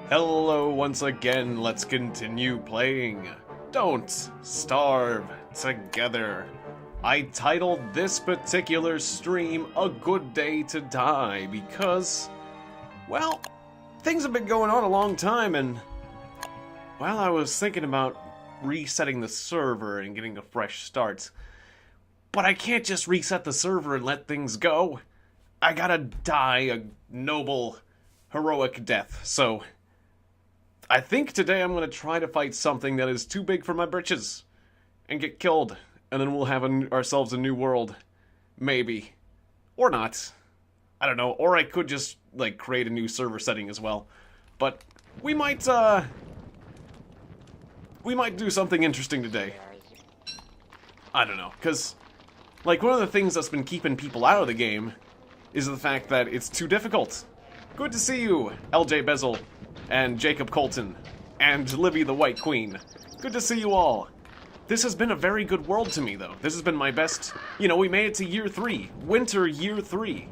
Hello once again, let's continue playing Don't Starve Together. I titled this particular stream A Good Day to Die because, well, things have been going on a long time and, well, I was thinking about resetting the server and getting a fresh start. But I can't just reset the server and let things go. I gotta die a noble, heroic death, so I think today I'm going to try to fight something that is too big for my britches and get killed, and then we'll have ourselves a new world. Maybe. Or not. I don't know. Or I could just, like, create a new server setting as well. But we might do something interesting today. I don't know, because, like, one of the things that's been keeping people out of the game is the fact that it's too difficult. Good to see you, LJ Bezel, and Jacob Colton, and Libby the White Queen. Good to see you all. This has been a very good world to me, though. This has been my best... You know, we made it to year 3. Winter year 3.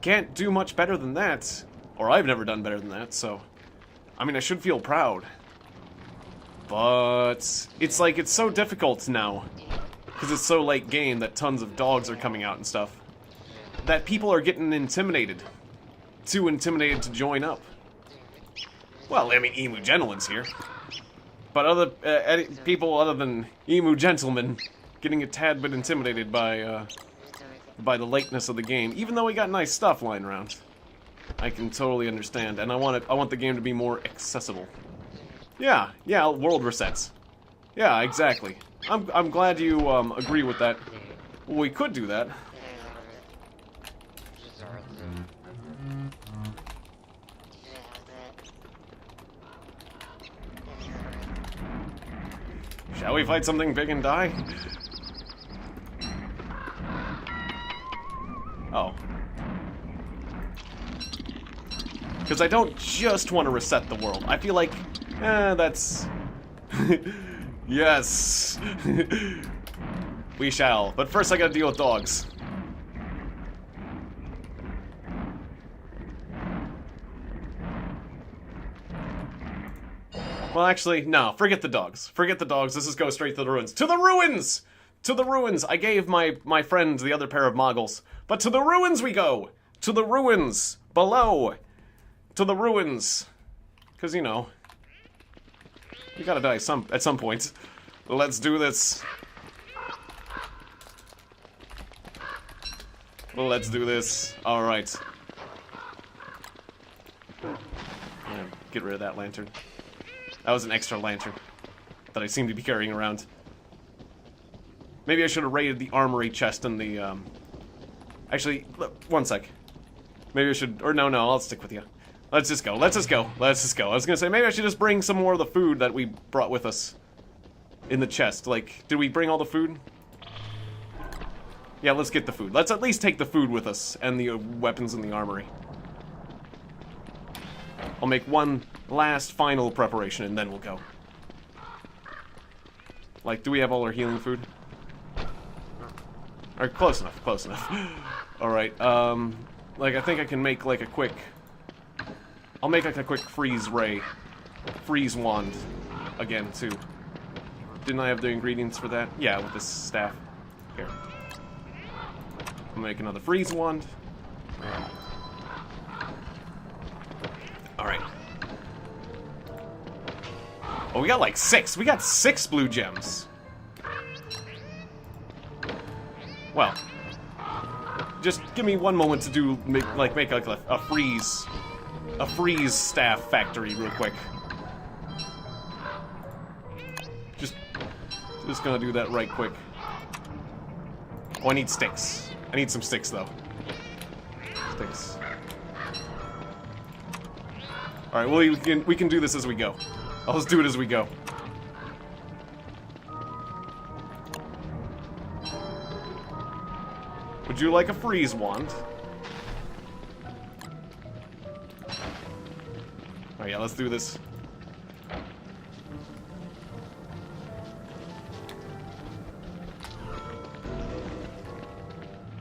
Can't do much better than that. Or I've never done better than that, so... I mean, I should feel proud. But... It's like, it's so difficult now. Because it's so late game that tons of dogs are coming out and stuff. That people are getting intimidated. Too intimidated to join up. Well, I mean, Emu Gentleman's here. But other people other than Emu Gentleman getting a tad bit intimidated by the lateness of the game, even though we got nice stuff lying around. I can totally understand, and I want the game to be more accessible. Yeah, world resets. Yeah, exactly. I'm glad you agree with that. Well, we could do that. Shall we fight something big and die? Oh. Because I don't just want to reset the world. I feel like, that's... Yes! We shall. But first I gotta deal with dogs. Well, actually, no. Forget the dogs. Forget the dogs. Let's just go straight to the ruins. To the ruins! To the ruins! I gave my friend the other pair of moggles. But to the ruins we go! To the ruins! Below! To the ruins! Because, you know... You gotta die at some point. Let's do this. Let's do this. Alright. Get rid of that lantern. That was an extra lantern that I seem to be carrying around. Maybe I should have raided the armory chest and the, Actually, look, one sec. Maybe I should... Or no, I'll stick with you. Let's just go. Let's just go. I was gonna say, maybe I should just bring some more of the food that we brought with us in the chest. Like, did we bring all the food? Yeah, let's get the food. Let's at least take the food with us and the weapons in the armory. I'll make one last final preparation and then we'll go. Like, do we have all our healing food? Alright, close enough. Alright, like, I think I can make, like, a quick... I'll make, like, a quick freeze wand again, too. Didn't I have the ingredients for that? Yeah, with this staff. Here. I'll make another freeze wand. Alright. Oh, we got like 6. We got 6 blue gems. Well, just give me one moment to make like a freeze staff factory real quick. Just gonna do that right quick. Oh, I need sticks. I need some sticks though. Sticks. Alright, well, we can do this as we go. Let's do it as we go. Would you like a freeze wand? Oh yeah, let's do this.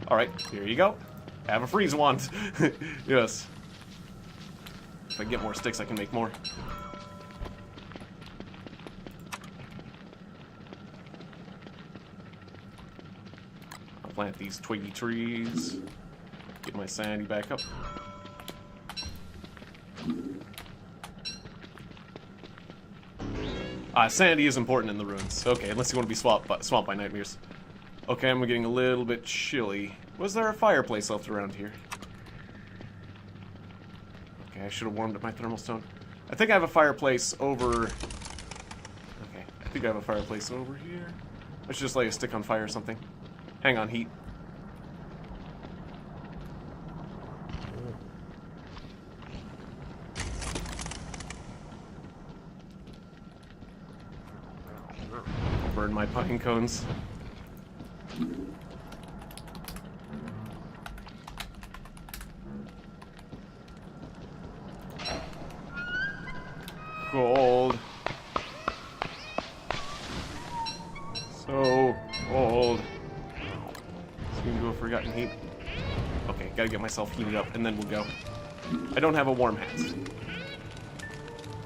Alright, here you go. Have a freeze wand. Yes. If I get more sticks, I can make more. I'll plant these twiggy trees. Get my sanity back up. Sanity is important in the ruins. Okay, unless you want to be swamped by nightmares. Okay, I'm getting a little bit chilly. Was there a fireplace left around here? Okay, I should have warmed up my thermal stone. I think I have a fireplace over... Okay, I think I have a fireplace over here. I should just lay a stick on fire or something. Hang on, heat. Burn my pine cones. Cold. So cold. Seem to have forgotten heat. Okay, gotta get myself heated up and then we'll go. I don't have a warm hat. Good,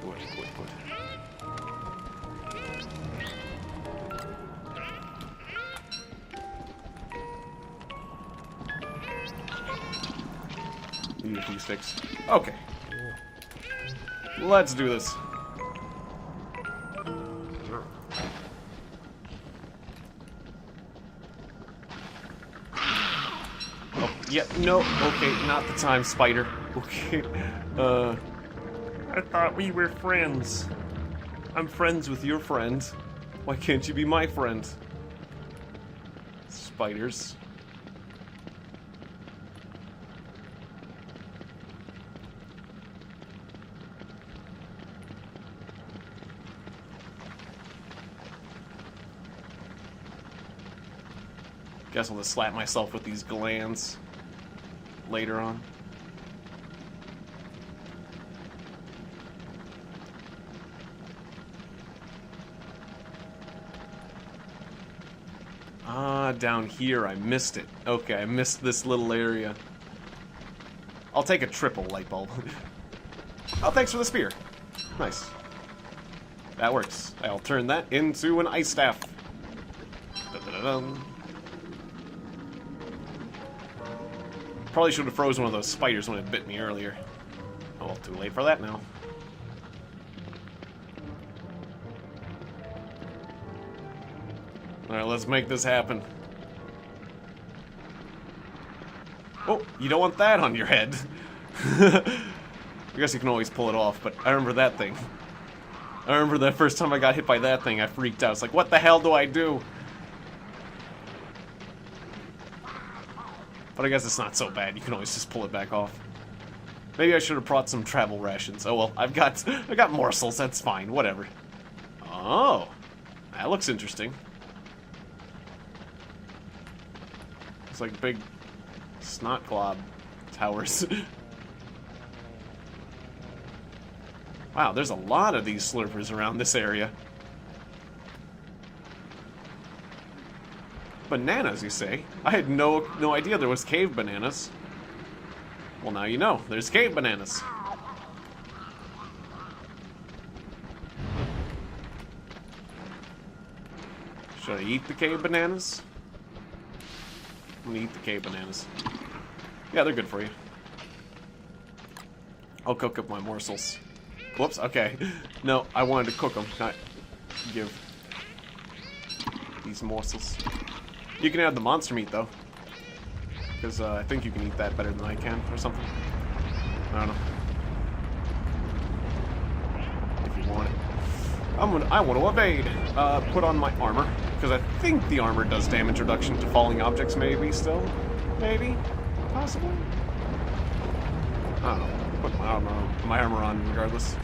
good, good. Need a few sticks. Okay. Let's do this. Oh, yeah, no, okay, not the time, spider. Okay, I thought we were friends. I'm friends with your friend. Why can't you be my friend? Spiders. Guess I'll just slap myself with these glands later on. Ah, down here, I missed it. Okay, I missed this little area. I'll take a triple light bulb. Oh, thanks for the spear. Nice. That works. I'll turn that into an ice staff. Da-da-da-dum. Probably should have frozen one of those spiders when it bit me earlier. Oh, well, too late for that now. Alright, let's make this happen. Oh, you don't want that on your head. I guess you can always pull it off, but I remember that thing. I remember the first time I got hit by that thing, I freaked out. It's like, what the hell do I do? But I guess it's not so bad. You can always just pull it back off. Maybe I should have brought some travel rations. Oh well, I got morsels. That's fine. Whatever. Oh, that looks interesting. It's like big snot glob towers. Wow, there's a lot of these slurpers around this area. Bananas, you say? I had no idea there was cave bananas. Well, now you know. There's cave bananas. Should I eat the cave bananas? I'm gonna eat the cave bananas. Yeah, they're good for you. I'll cook up my morsels. Whoops, okay. No, I wanted to cook them, not give these morsels. You can add the monster meat, though. Because I think you can eat that better than I can, or something. I don't know. If you want it. I want to evade. Put on my armor. Because I think the armor does damage reduction to falling objects, maybe, still? Maybe? Possibly? I don't know. Put my armor on regardless.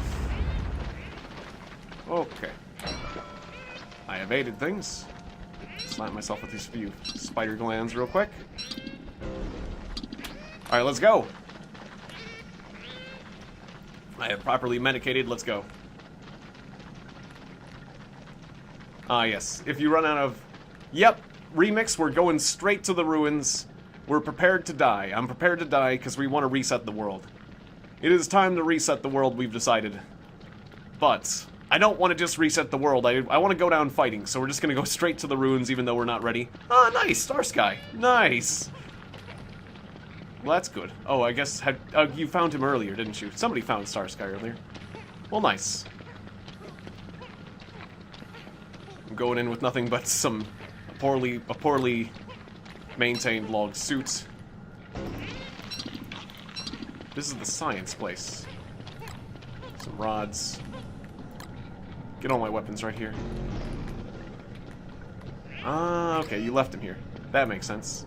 Okay. I evaded things. Slap myself with these few spider glands real quick. Alright, let's go. I have properly medicated, let's go. Ah, yes. If you run out of... Yep, remix, we're going straight to the ruins. We're prepared to die. I'm prepared to die because we want to reset the world. It is time to reset the world, we've decided. But I don't want to just reset the world. I want to go down fighting, so we're just going to go straight to the ruins even though we're not ready. Ah, nice! Star Sky. Nice! Well, that's good. Oh, I guess you found him earlier, didn't you? Somebody found Star Sky earlier. Well, nice. I'm going in with nothing but some poorly maintained log suit. This is the science place. Some rods. Get all my weapons right here. Ah, okay, you left him here. That makes sense.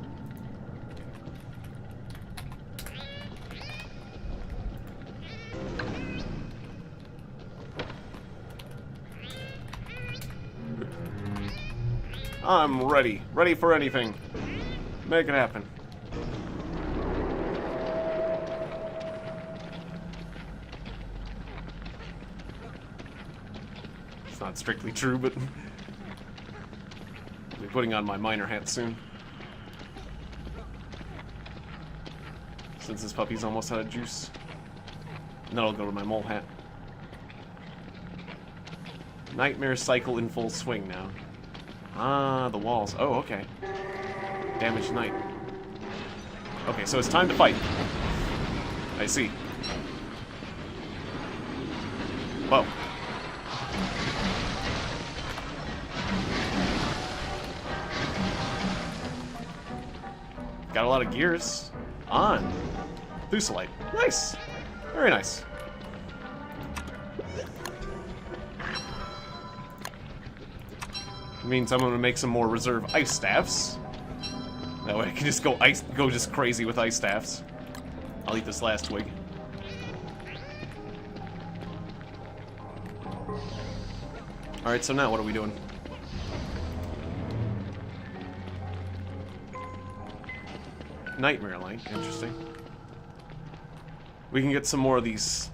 I'm ready. Ready for anything. Make it happen. It's not strictly true, but I'll be putting on my miner hat soon. Since this puppy's almost out of juice. And then I'll go to my mole hat. Nightmare cycle in full swing now. Ah, the walls. Oh, okay. Damaged knight. Okay, so it's time to fight. I see. Whoa. Got a lot of gears. On. Thusalite. Nice. Very nice. Means I'm gonna make some more reserve ice staffs. That way I can just go just crazy with ice staffs. I'll eat this last twig. Alright, so now what are we doing? Nightmare light, interesting. We can get some more of these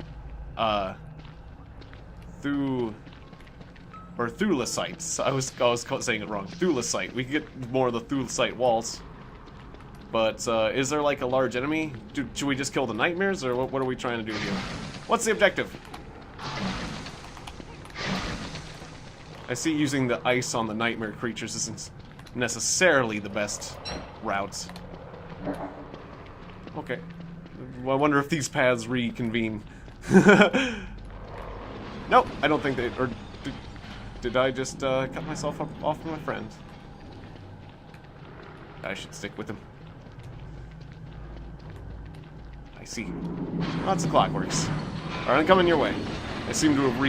Thulicites. I was saying it wrong. Thulicite. We can get more of the Thulicite walls. But is there like a large enemy? Should we just kill the nightmares, or what are we trying to do here? What's the objective? I see using the ice on the nightmare creatures isn't necessarily the best route. Okay. Well, I wonder if these paths reconvene. Nope, I don't think they... Or did I just cut myself off from my friend? I should stick with him. I see. Lots of clockworks. Alright, I'm coming your way. I seem to have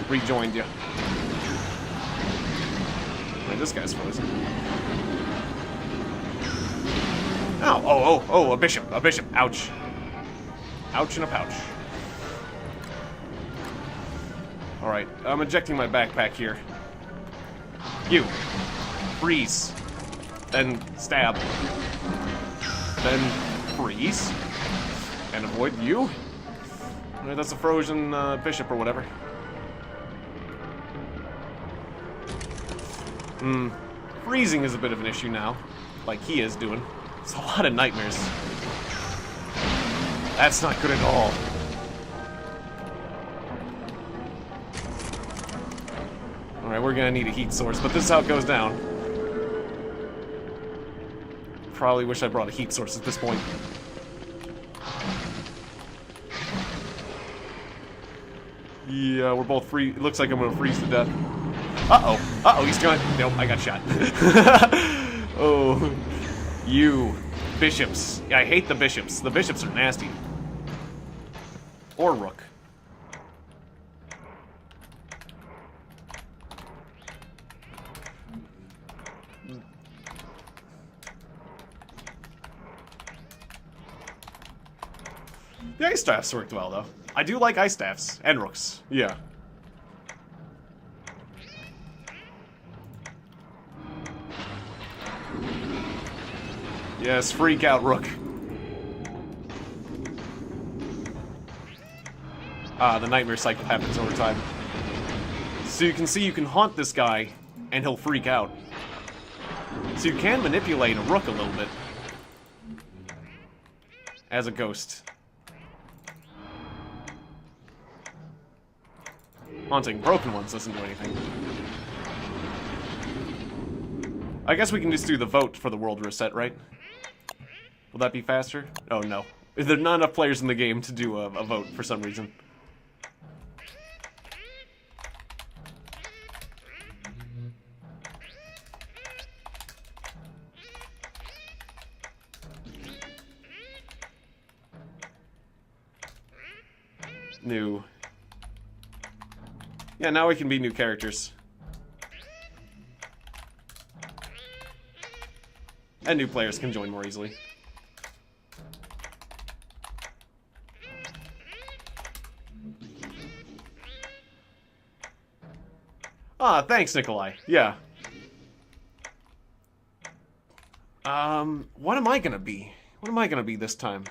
rejoined you. Man, this guy's frozen. Ow! Oh, a bishop. Ouch. Ouch in a pouch. Alright, I'm ejecting my backpack here. You. Freeze. Then stab. Then freeze. And avoid you. Alright, that's a frozen bishop or whatever. Freezing is a bit of an issue now. Like he is doing. It's a lot of nightmares. That's not good at all. Alright, we're gonna need a heat source, but this is how it goes down. Probably wish I brought a heat source at this point. Yeah, we're both free. It looks like I'm gonna freeze to death. Uh-oh, he's gonna... Nope, I got shot. Oh, you bishops. Yeah, I hate the bishops. The bishops are nasty. Or rook. The ice staffs worked well, though. I do like ice staffs. And rooks. Yeah. Yes, freak out, rook. Ah, the nightmare cycle happens over time. So you can see you can haunt this guy, and he'll freak out. So you can manipulate a rook a little bit. As a ghost. Haunting broken ones doesn't do anything. I guess we can just do the vote for the world reset, right? Will that be faster? Oh, no. There are not enough players in the game to do a vote for some reason. New. Yeah, now we can be new characters. And new players can join more easily. Ah, thanks, Nikolai. Yeah. What am I gonna be? What am I gonna be this time?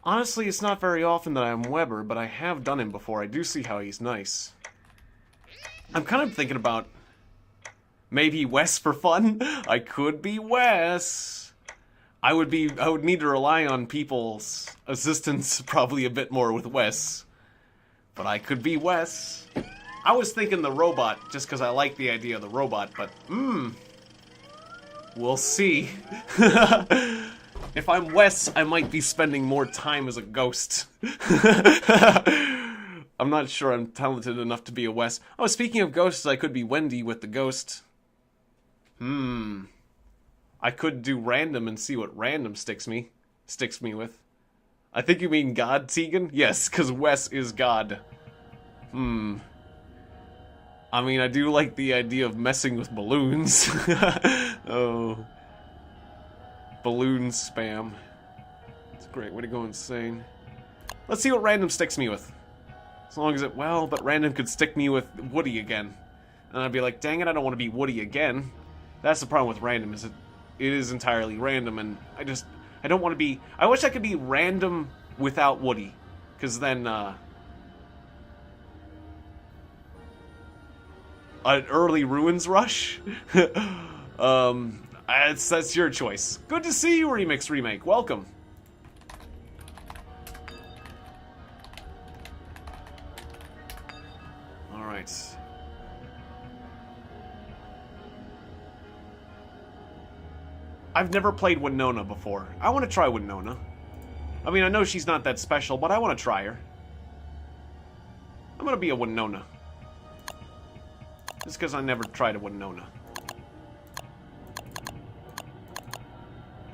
Honestly, it's not very often that I'm Weber, but I have done him before. I do see how he's nice. I'm kind of thinking about maybe Wes for fun. I could be Wes. I would need to rely on people's assistance probably a bit more with Wes. But I could be Wes. I was thinking the robot, just because I like the idea of the robot, but, we'll see. If I'm Wes, I might be spending more time as a ghost. I'm not sure I'm talented enough to be a Wes. Oh, speaking of ghosts, I could be Wendy with the ghost. I could do random and see what random sticks me with. I think you mean God, Tiegon? Yes, because Wes is God. I mean, I do like the idea of messing with balloons. Oh. Balloon spam. It's a great way to go insane. Let's see what random sticks me with. As long as but random could stick me with Woody again. And I'd be like, dang it, I don't want to be Woody again. That's the problem with random, is it is entirely random, and I don't want to be... I wish I could be random without Woody. Because then, an early Ruins rush? That's your choice. Good to see you, Remix Remake. Welcome. Alright. I've never played Winona before. I want to try Winona. I mean, I know she's not that special, but I want to try her. I'm gonna be a Winona. Just because I never tried a Winona.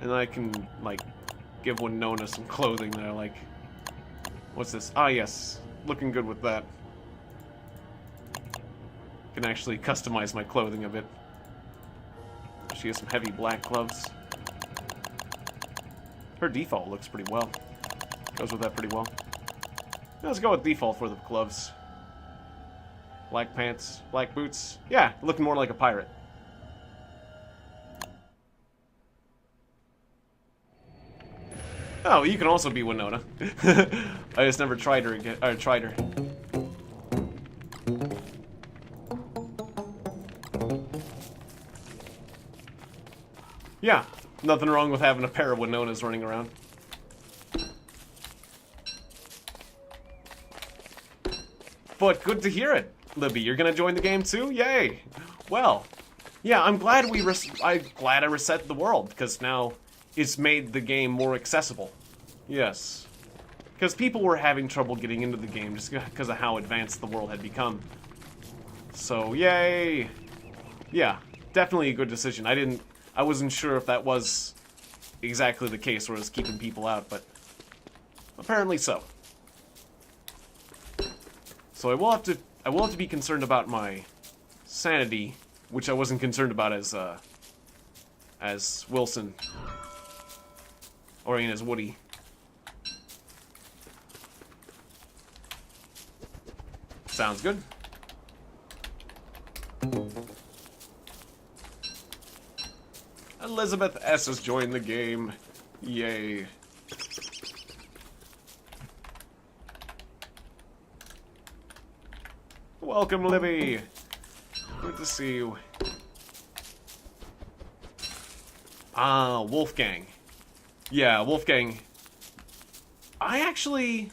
And I can, like, give Winona some clothing that I like. What's this? Ah, yes. Looking good with that. Can actually customize my clothing a bit. She has some heavy black gloves. Her default looks pretty well. Goes with that pretty well. Let's go with default for the gloves. Black pants, black boots. Yeah, looking more like a pirate. Oh, you can also be Winona. I just never tried her again. Or tried her. Yeah, nothing wrong with having a pair of Winonas running around. But good to hear it, Libby. You're gonna join the game too? Yay! Well, yeah, I'm glad I reset the world, because now it's made the game more accessible. Yes. Because people were having trouble getting into the game just because of how advanced the world had become. So, yay! Yeah, definitely a good decision. I wasn't sure if that was exactly the case where it was keeping people out, but apparently so. So I will have to be concerned about my sanity, which I wasn't concerned about as Wilson. Or as Woody. Sounds good. Elizabeth S. has joined the game. Yay. Welcome, Libby. Good to see you. Ah, Wolfgang. Yeah, Wolfgang. I actually...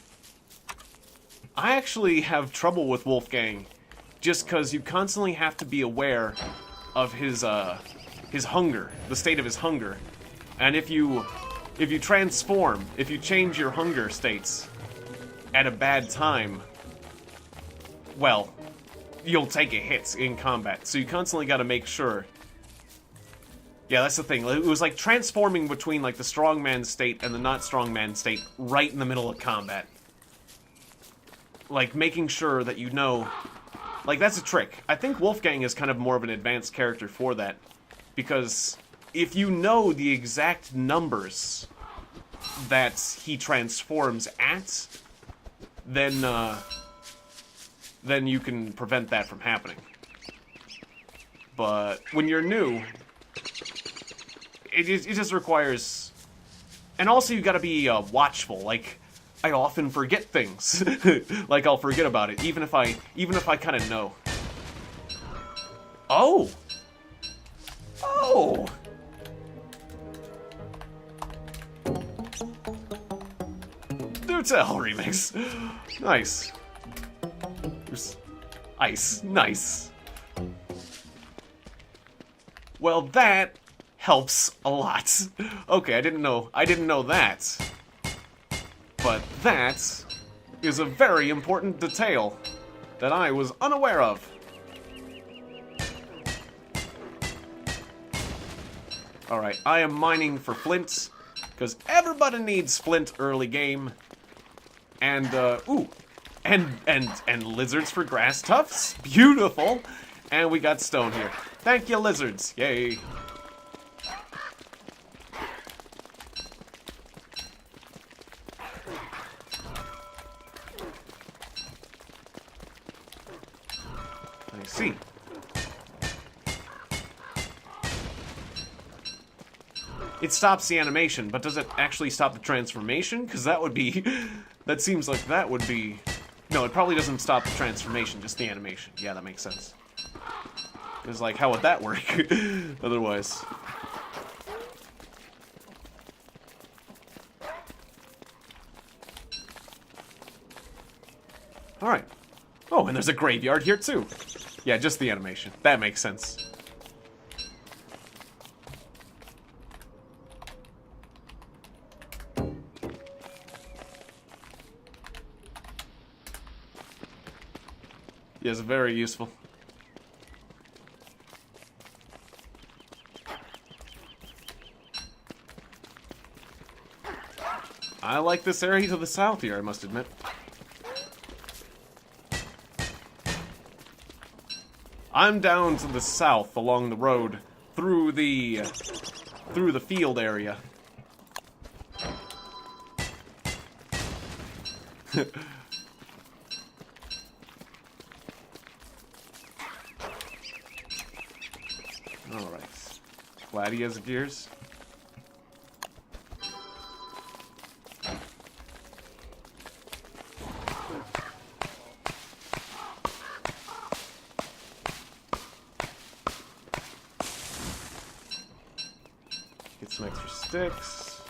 I actually have trouble with Wolfgang, just because you constantly have to be aware of his hunger, the state of his hunger. And if you transform, if you change your hunger states at a bad time, well, you'll take a hit in combat. So you constantly got to make sure. Yeah, that's the thing. It was like transforming between like the strongman state and the not strongman state right in the middle of combat. Like making sure that you know, like that's a trick. I think Wolfgang is kind of more of an advanced character for that, because if you know the exact numbers that he transforms at, then you can prevent that from happening. But when you're new, it just requires... And also you gotta be watchful. Like, I often forget things. Like, I'll forget about it, even if I kind of know. Oh! Oh! Do tell remix. Nice. There's ice. Nice. Well, that helps a lot. Okay, I didn't know that. But that is a very important detail that I was unaware of. Alright, I am mining for flint, because everybody needs flint early game. And, ooh, and lizards for grass tufts. Beautiful. And we got stone here. Thank you, lizards. Yay. I see. It stops the animation, but does it actually stop the transformation? Because that would be... That seems like that would be... No, it probably doesn't stop the transformation, just the animation. Yeah, that makes sense. It's like, how would that work? Otherwise. Alright. Oh, and there's a graveyard here, too. Yeah, just the animation. That makes sense. Yes, very useful. I like this area to the south here, I must admit. I'm down to the south along the road through the field area. Alright. Glad he has gears. Get some extra sticks.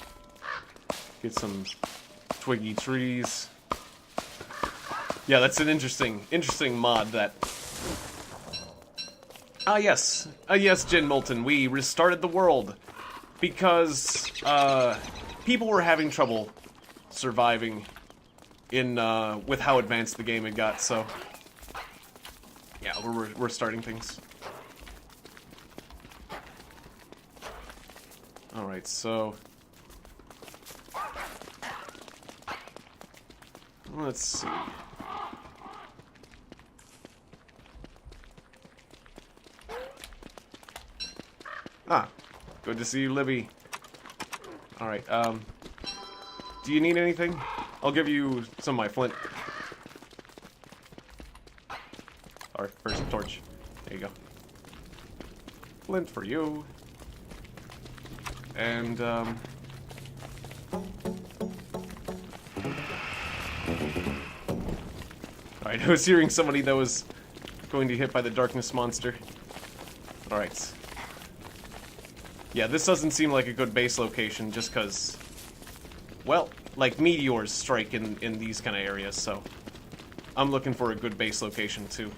Get some twiggy trees. Yeah, that's an interesting mod that... Ah, yes. Yes, Jin Moulton, we restarted the world because, people were having trouble surviving in, with how advanced the game had got, so... Yeah, we're starting things. Alright, so... Let's see... Ah, good to see you, Libby. Alright, do you need anything? I'll give you some of my flint. Or, first torch. There you go. Flint for you. And, Alright, I was hearing somebody that was going to get hit by the darkness monster. Alright. Yeah, this doesn't seem like a good base location just because, well, like meteors strike in these kind of areas, so I'm looking for a good base location, too.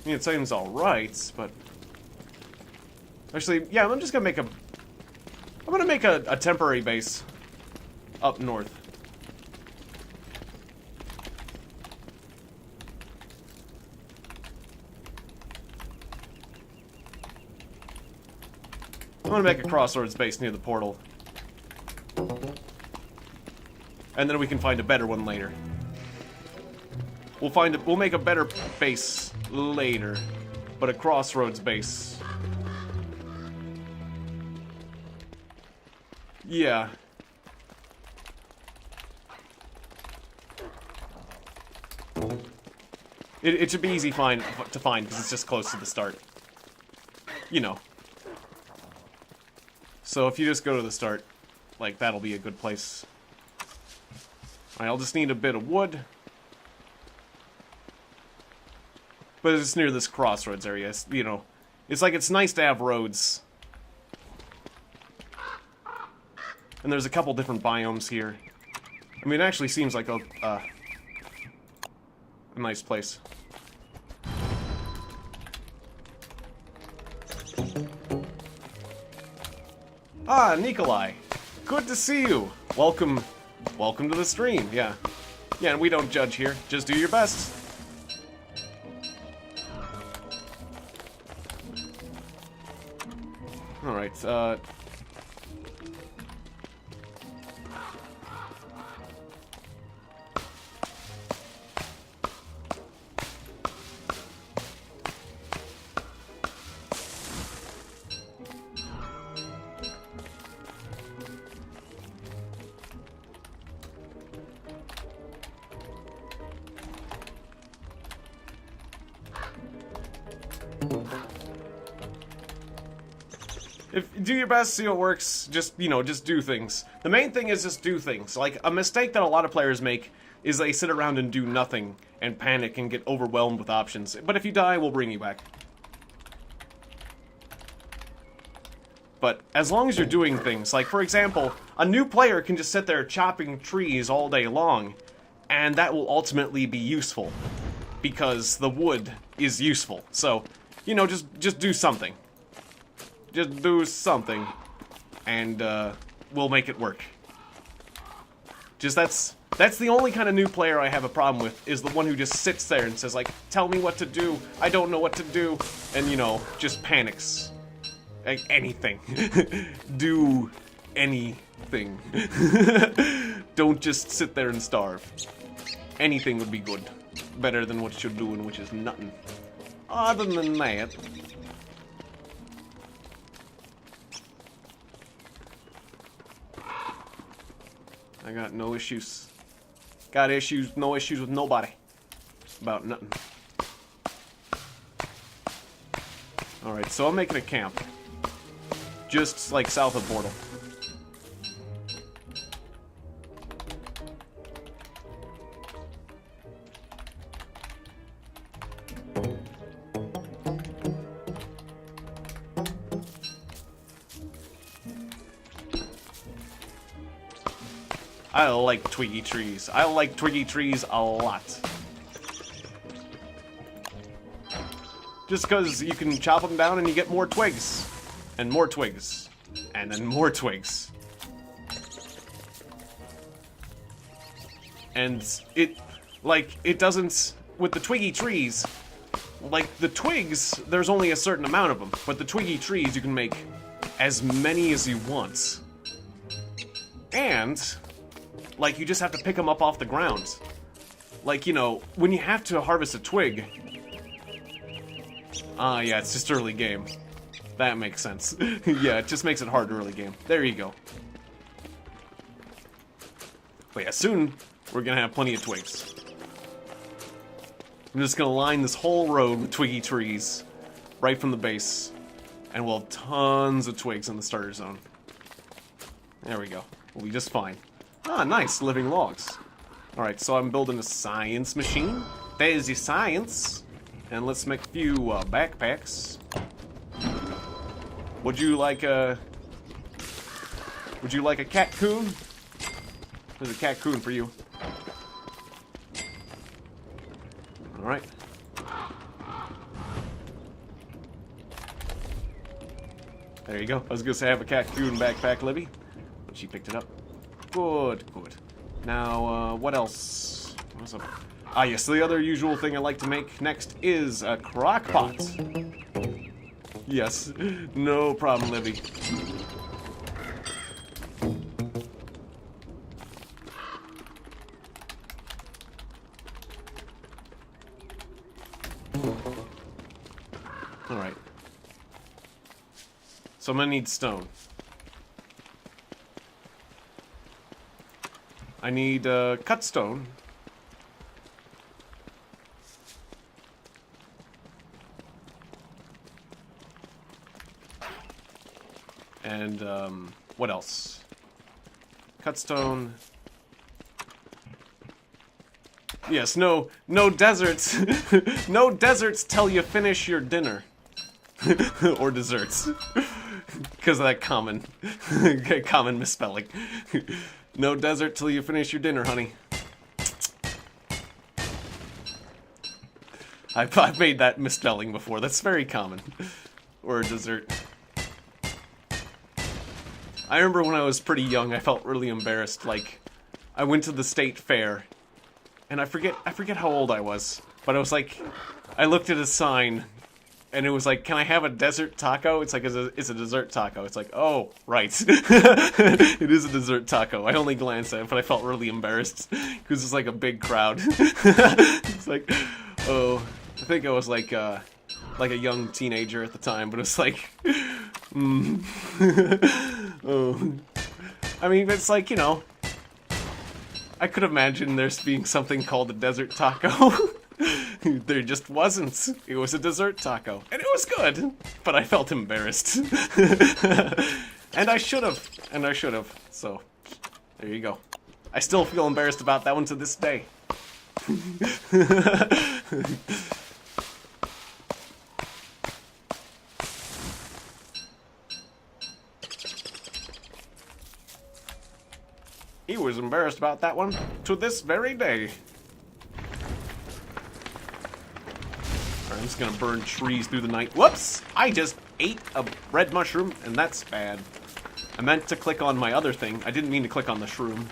I mean, it seems alright, but... Actually, yeah, I'm just gonna make a... I'm gonna make a temporary base up north. I'm gonna make a crossroads base near the portal. And then we can find a better one later. We'll make a better base later. But a crossroads base. Yeah. It should be easy to find because it's just close to the start. You know. So if you just go to the start, like, that'll be a good place. Alright, I'll just need a bit of wood. But it's near this crossroads area, you know. It's like, it's nice to have roads. And there's a couple different biomes here. I mean, it actually seems like a nice place. Ah, Nikolai. Good to see you. Welcome to the stream. Yeah. Yeah, and we don't judge here. Just do your best. Alright, do your best, see what works. Just, you know, just do things. The main thing is just do things. Like, a mistake that a lot of players make is they sit around and do nothing and panic and get overwhelmed with options. But if you die, we'll bring you back. But as long as you're doing things, like, for example, a new player can just sit there chopping trees all day long, and that will ultimately be useful. Because the wood is useful. So, you know, just do something. Just do something, and we'll make it work. Just that's the only kind of new player I have a problem with, is the one who just sits there and says, like, tell me what to do, I don't know what to do, and, you know, just panics. Like, anything. Do anything. Don't just sit there and starve. Anything would be good. Better than what you're doing, which is nothing. Other than that... I got no issues. Got issues, no issues with nobody. About nothing. Alright, so I'm making a camp. Just, like, south of Portal. I like twiggy trees. I like twiggy trees a lot. Just because you can chop them down and you get more twigs. And more twigs. And then more twigs. And it doesn't... With the twiggy trees, like, the twigs, there's only a certain amount of them. But the twiggy trees, you can make as many as you want. And... like, you just have to pick them up off the ground. Like, you know, when you have to harvest a twig... yeah, it's just early game. That makes sense. Yeah, it just makes it hard early game. There you go. But yeah, soon, we're gonna have plenty of twigs. I'm just gonna line this whole road with twiggy trees. Right from the base. And we'll have tons of twigs in the starter zone. There we go. We'll be just fine. Ah, nice, living logs. Alright, so I'm building a science machine. There's your science. And let's make a few backpacks. Would you like a cat coon? There's a cat coon for you. Alright. There you go. I was gonna say I have a Cocoon backpack, Libby. But she picked it up. Good, good. Now, what else? What's up? Ah, yes, the other usual thing I like to make next is a crock pot. Yes, no problem, Libby. Alright. So I'm gonna need stone. I need cut stone. And what else? Cut stone. Yes, no deserts. No deserts till you finish your dinner. Or desserts. Because of that common misspelling. No desert till you finish your dinner, honey. I've made that misspelling before. That's very common. Or a dessert. I remember when I was pretty young, I felt really embarrassed. Like, I went to the state fair, and I forget how old I was, but I was like, I looked at a sign, and it was like, "Can I have a desert taco?" It's like, it's a dessert taco. It's like, oh, right, it is a dessert taco. I only glanced at it, but I felt really embarrassed because it's like a big crowd. It's like, oh, I think I was like a young teenager at the time, but it's like, oh. I mean, it's like, you know, I could imagine there's being something called a desert taco. There just wasn't. It was a dessert taco. And it was good, but I felt embarrassed. And I should have. And I should have. So, there you go. I still feel embarrassed about that one to this day. He was embarrassed about that one to this very day. Alright, I'm just gonna burn trees through the night. Whoops! I just ate a red mushroom, and that's bad. I meant to click on my other thing. I didn't mean to click on the shroom.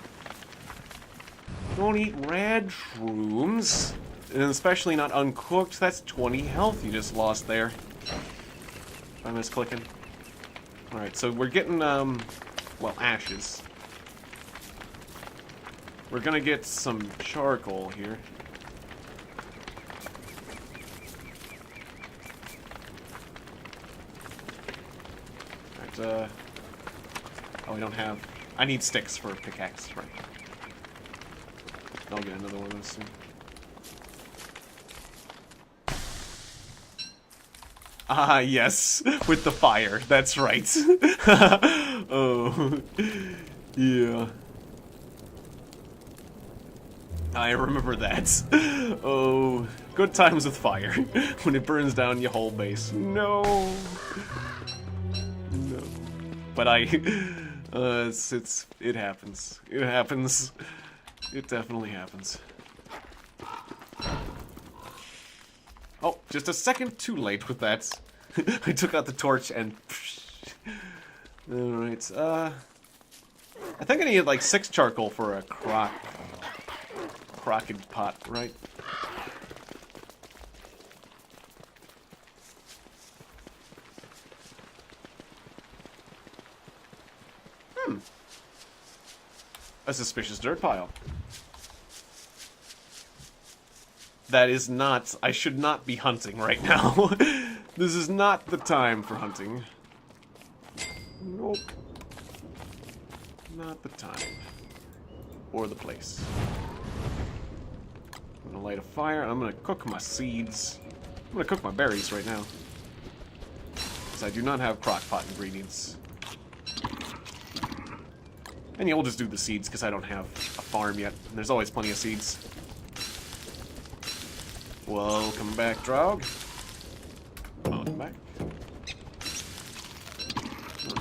Don't eat red shrooms. And especially not uncooked. That's 20 health you just lost there. If I miss clicking. Alright, so we're getting, well, ashes. We're gonna get some charcoal here. Alright, oh, we don't have... I need sticks for a pickaxe, right? I'll get another one of those soon. Ah, yes, with the fire, that's right. Oh, yeah. I remember that. Oh, good times with fire. When it burns down your whole base. No. No. But it happens. It happens. It definitely happens. Oh, just a second too late with that. I took out the torch and... Alright, I think I need like 6 charcoal for a crocked pot, right? A suspicious dirt pile. That is not... I should not be hunting right now. This is not the time for hunting. Nope. Not the time. Or the place. I'm gonna light a fire. I'm gonna cook my seeds. I'm gonna cook my berries right now. Because I do not have crockpot ingredients. And yeah, we'll just do the seeds because I don't have a farm yet. And there's always plenty of seeds. Welcome back, Draug. Welcome back.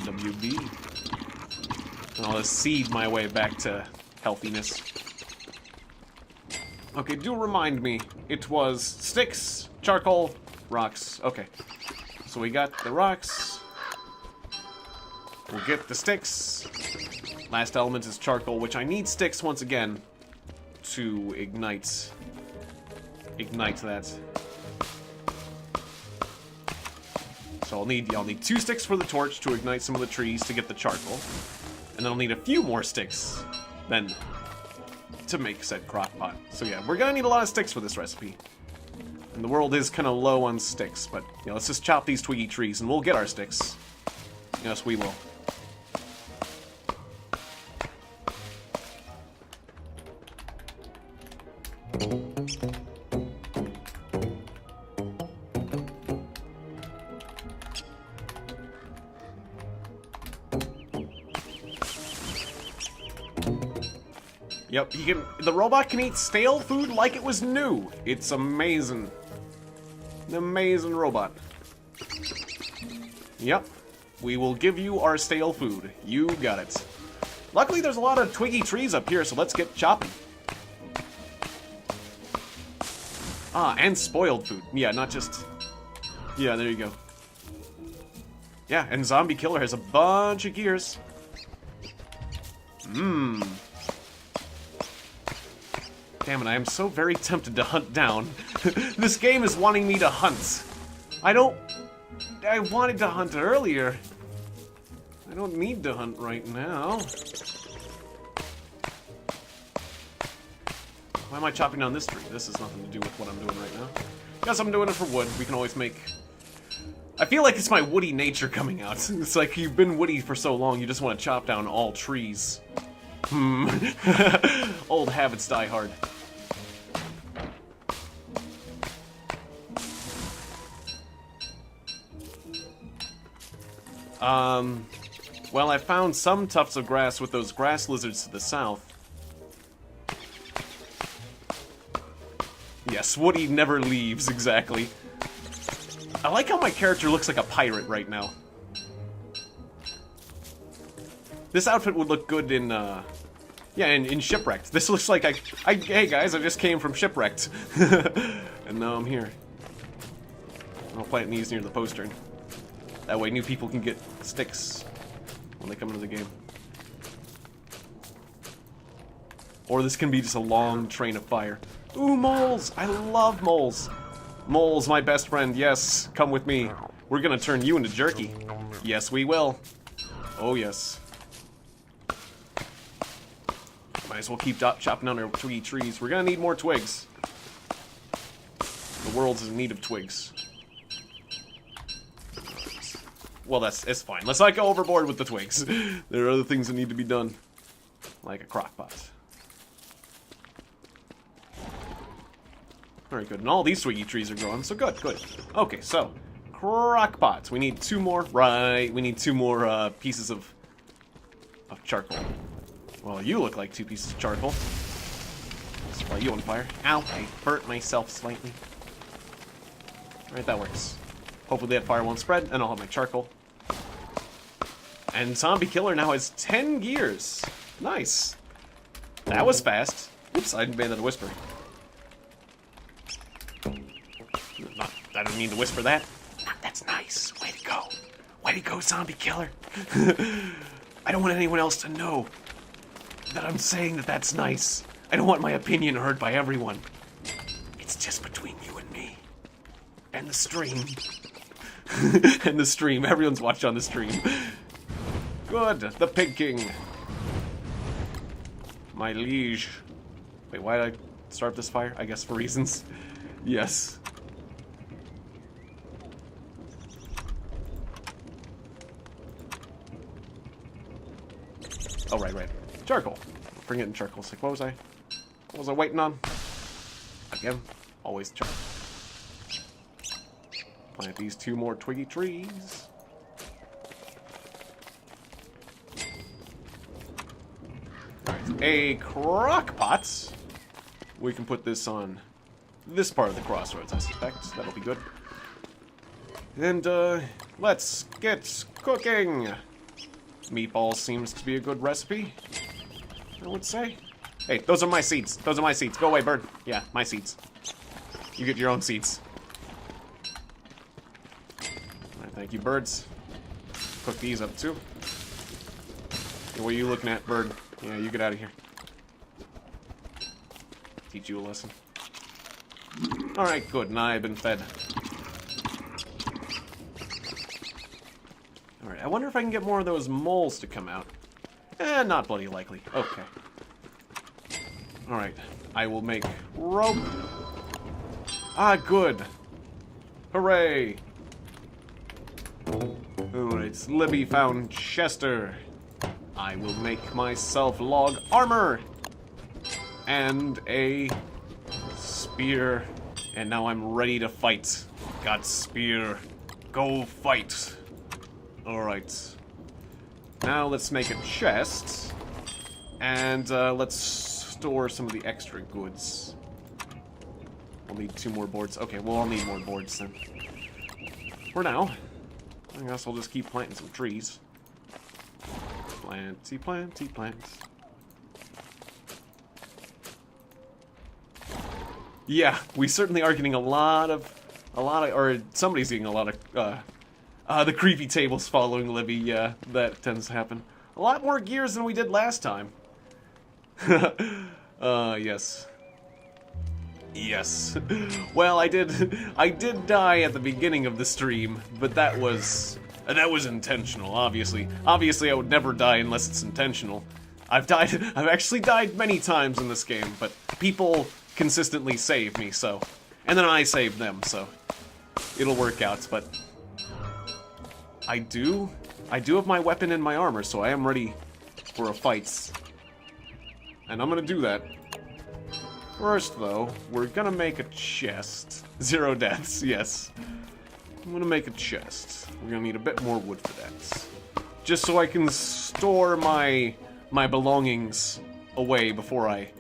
WB. And I'll just seed my way back to healthiness. Okay, do remind me. It was sticks, charcoal, rocks. Okay. So we got the rocks. We'll get the sticks. Last element is charcoal, which I need sticks once again to ignite that. So I'll need 2 sticks for the torch to ignite some of the trees to get the charcoal. And then I'll need a few more sticks then to make said crock pot. So yeah, we're gonna need a lot of sticks for this recipe. And the world is kind of low on sticks, but you know, let's just chop these twiggy trees and we'll get our sticks. Yes, we will. Yep, the robot can eat stale food like it was new. It's amazing. An amazing robot. Yep, we will give you our stale food. You got it. Luckily, there's a lot of twiggy trees up here, so let's get chopping. Ah, and spoiled food. Yeah, not just... Yeah, there you go. Yeah, and Zombie Killer has a bunch of gears. Mmm. Damn it, I am so very tempted to hunt down. This game is wanting me to hunt. I wanted to hunt earlier. I don't need to hunt right now. Why am I chopping down this tree? This has nothing to do with what I'm doing right now. Guess I'm doing it for wood. We can always make... I feel like it's my woody nature coming out. It's like you've been woody for so long, you just want to chop down all trees. Old habits die hard. Well, I found some tufts of grass with those grass lizards to the south. Yes, Woody never leaves, exactly. I like how my character looks like a pirate right now. This outfit would look good in, yeah, in Shipwrecked. This looks like hey guys, I just came from Shipwrecked. And now I'm here. I'll plant these near the postern. That way new people can get sticks when they come into the game. Or this can be just a long train of fire. Ooh, moles! I love moles! Moles, my best friend, yes. Come with me. We're gonna turn you into jerky. Yes, we will. Oh, yes. Might as well keep chopping down our twiggy trees. We're gonna need more twigs. The world's in need of twigs. Well, it's fine. Let's not go overboard with the twigs. There are other things that need to be done. Like a crock pot. Very good. And all these twiggy trees are growing, so good, good. Okay, so, crock pots. We need 2 more. Right, we need 2 more pieces of charcoal. Well, you look like 2 pieces of charcoal. Let's light you on fire. Ow, I burnt myself slightly. Alright, that works. Hopefully that fire won't spread, and I'll have my charcoal. And Zombie Killer now has 10 gears. Nice. That was fast. Oops, I made that a whisper. I didn't mean to whisper that. That's nice. Way to go. Way to go, Zombie Killer. I don't want anyone else to know that I'm saying that that's nice. I don't want my opinion heard by everyone. It's just between you and me. And the stream. And the stream. Everyone's watched on the stream. Good. The Pig King. My liege. Wait, why did I start this fire? I guess for reasons. Yes. Oh, right. Charcoal. Bring it in charcoal. It's like, what was I waiting on? Again, always charcoal. Plant these 2 more twiggy trees. Alright, a crock pot. We can put this on this part of the crossroads, I suspect. That'll be good. And, let's get cooking! Meatballs seems to be a good recipe, I would say. Hey, those are my seeds. Those are my seeds. Go away, bird. Yeah, my seeds. You get your own seeds. Alright, thank you, birds. Cook these up, too. What are you looking at, bird? Yeah, you get out of here. Teach you a lesson. Alright, good. Now I've been fed. Alright, I wonder if I can get more of those moles to come out. Not bloody likely. Okay. Alright, I will make rope. Ah, good. Hooray! Alright, Libby found Chester. I will make myself log armor. And a spear. And now I'm ready to fight. Got spear. Go fight. Alright. Now let's make a chest. And let's store some of the extra goods. We'll need 2 more boards. Okay, well, I'll need more boards then. For now, I guess I'll just keep planting some trees. Planty, planty, plants. Yeah, we certainly are getting a lot of, or somebody's getting a lot of, the creepy tables following Libby. Yeah, that tends to happen. A lot more gears than we did last time. Yes. Yes. Well, I did die at the beginning of the stream, but that was intentional, obviously. Obviously, I would never die unless it's intentional. I've actually died many times in this game, but people consistently save me, so. And then I save them, so. It'll work out, but I do have my weapon and my armor, so I am ready for a fight. And I'm gonna do that. First, though, we're gonna make a chest. 0 deaths, yes. I'm gonna make a chest. We're gonna need a bit more wood for that. Just so I can store my belongings away before I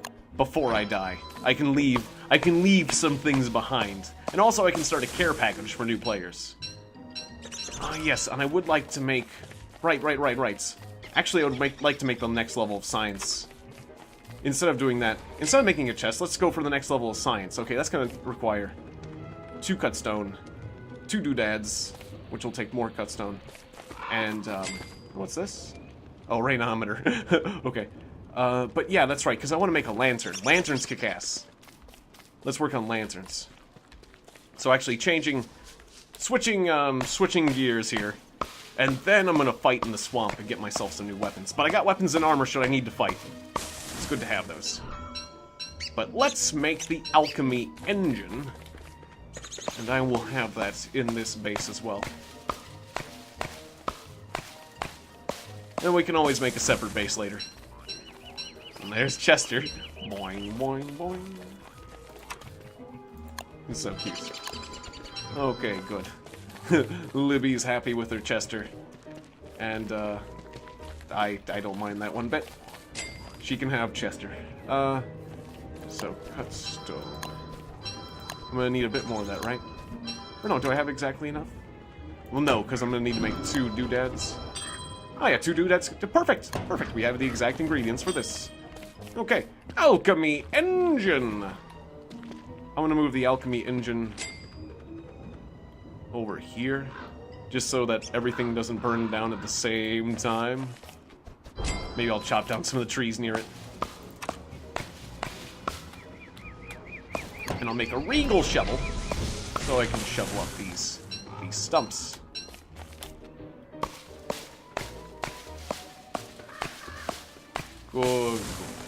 die. I can leave some things behind. And also I can start a care package for new players. Yes, and I would like to make... Right. Actually, I would like to make the next level of science. Instead of doing that, instead of making a chest, let's go for the next level of science. Okay, that's gonna require 2 cut stone, 2 doodads, which will take more cut stone, and, what's this? Oh, rainometer. Okay. But yeah, that's right, because I want to make a lantern. Lanterns kick ass. Let's work on lanterns. So actually switching gears here. And then I'm gonna fight in the swamp and get myself some new weapons. But I got weapons and armor should I need to fight. It's good to have those. But let's make the alchemy engine. And I will have that in this base as well. Then we can always make a separate base later. And there's Chester. Boing, boing, boing. He's so cute. Okay, good. Libby's happy with her Chester. And, I don't mind that one bit. She can have Chester. So, cut stone. I'm gonna need a bit more of that, right? Or no, do I have exactly enough? Well, no, because I'm gonna need to make 2 doodads. Oh yeah, 2 doodads. Perfect! Perfect, we have the exact ingredients for this. Okay, alchemy engine! I'm gonna move the alchemy engine over here, just so that everything doesn't burn down at the same time. Maybe I'll chop down some of the trees near it. And I'll make a regal shovel, so I can shovel up these stumps. Good.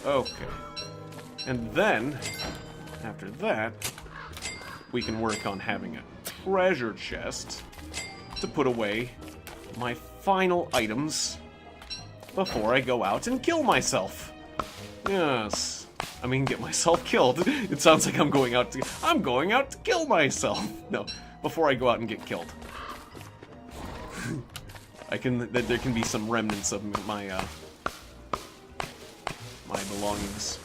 Okay. And then, after that, we can work on having a treasure chest to put away my final items before I go out and kill myself. Yes. I mean, get myself killed. It sounds like I'm going out to kill myself. No, before I go out and get killed. There can be some remnants of my my belongings.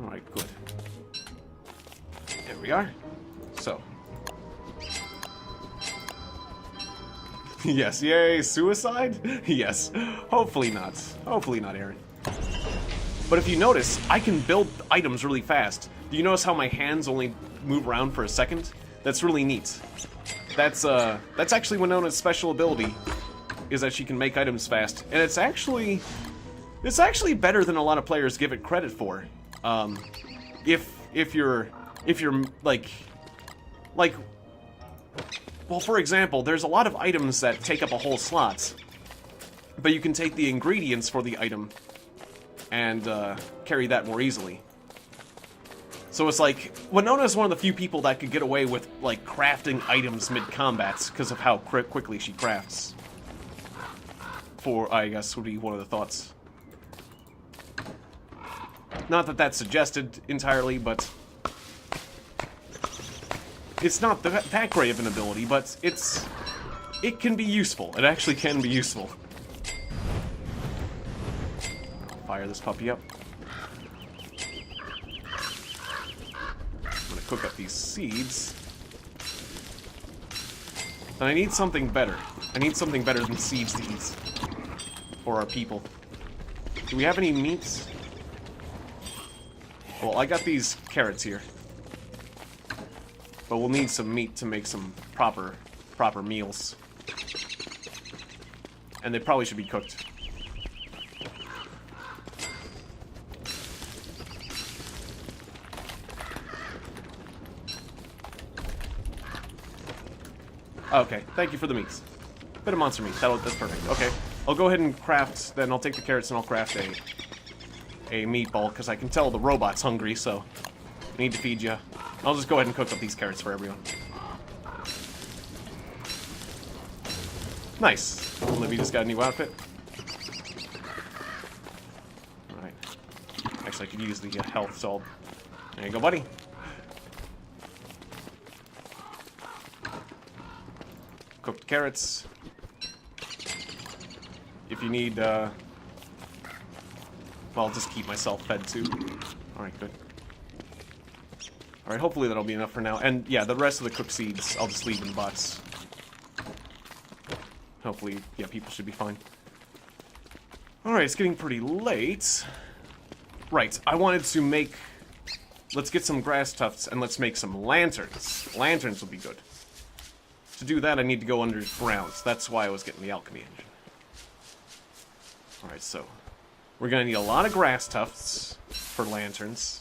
Alright, good. There we are. So. Yes, yay, suicide? Yes. Hopefully not. Hopefully not, Aaron. But if you notice, I can build items really fast. Do you notice how my hands only move around for a second? That's really neat. That's actually Winona's special ability, is that she can make items fast. And it's actually better than a lot of players give it credit for. If you're like, well, for example, there's a lot of items that take up a whole slot, but you can take the ingredients for the item and carry that more easily. So it's like, Winona's one of the few people that could get away with, like, crafting items mid-combat because of how quickly she crafts. For, I guess, would be one of the thoughts. Not that that's suggested entirely, but it's not that great of an ability, but it can be useful. It actually can be useful. I'll fire this puppy up. I'm gonna cook up these seeds. And I need something better. I need something better than seed seeds for our people. Do we have any meats? Well, I got these carrots here. But we'll need some meat to make some proper meals. And they probably should be cooked. Okay, thank you for the meats. Bit of monster meat, that's perfect. Okay, I'll go ahead and craft, then I'll take the carrots and I'll craft a meatball, because I can tell the robot's hungry, so I need to feed you. I'll just go ahead and cook up these carrots for everyone. Nice. Olivia just got a new outfit. Alright. Actually, I could use the health salt. There you go, buddy. Cooked carrots. If you need, well, I'll just keep myself fed too. Alright, good. Alright, hopefully that'll be enough for now. And yeah, the rest of the cooked seeds, I'll just leave in the box. Hopefully, yeah, people should be fine. Alright, it's getting pretty late. Right, I wanted to make... Let's get some grass tufts and let's make some lanterns. Lanterns will be good. To do that, I need to go underground. So that's why I was getting the alchemy engine. Alright, so... We're gonna need a lot of grass tufts for lanterns.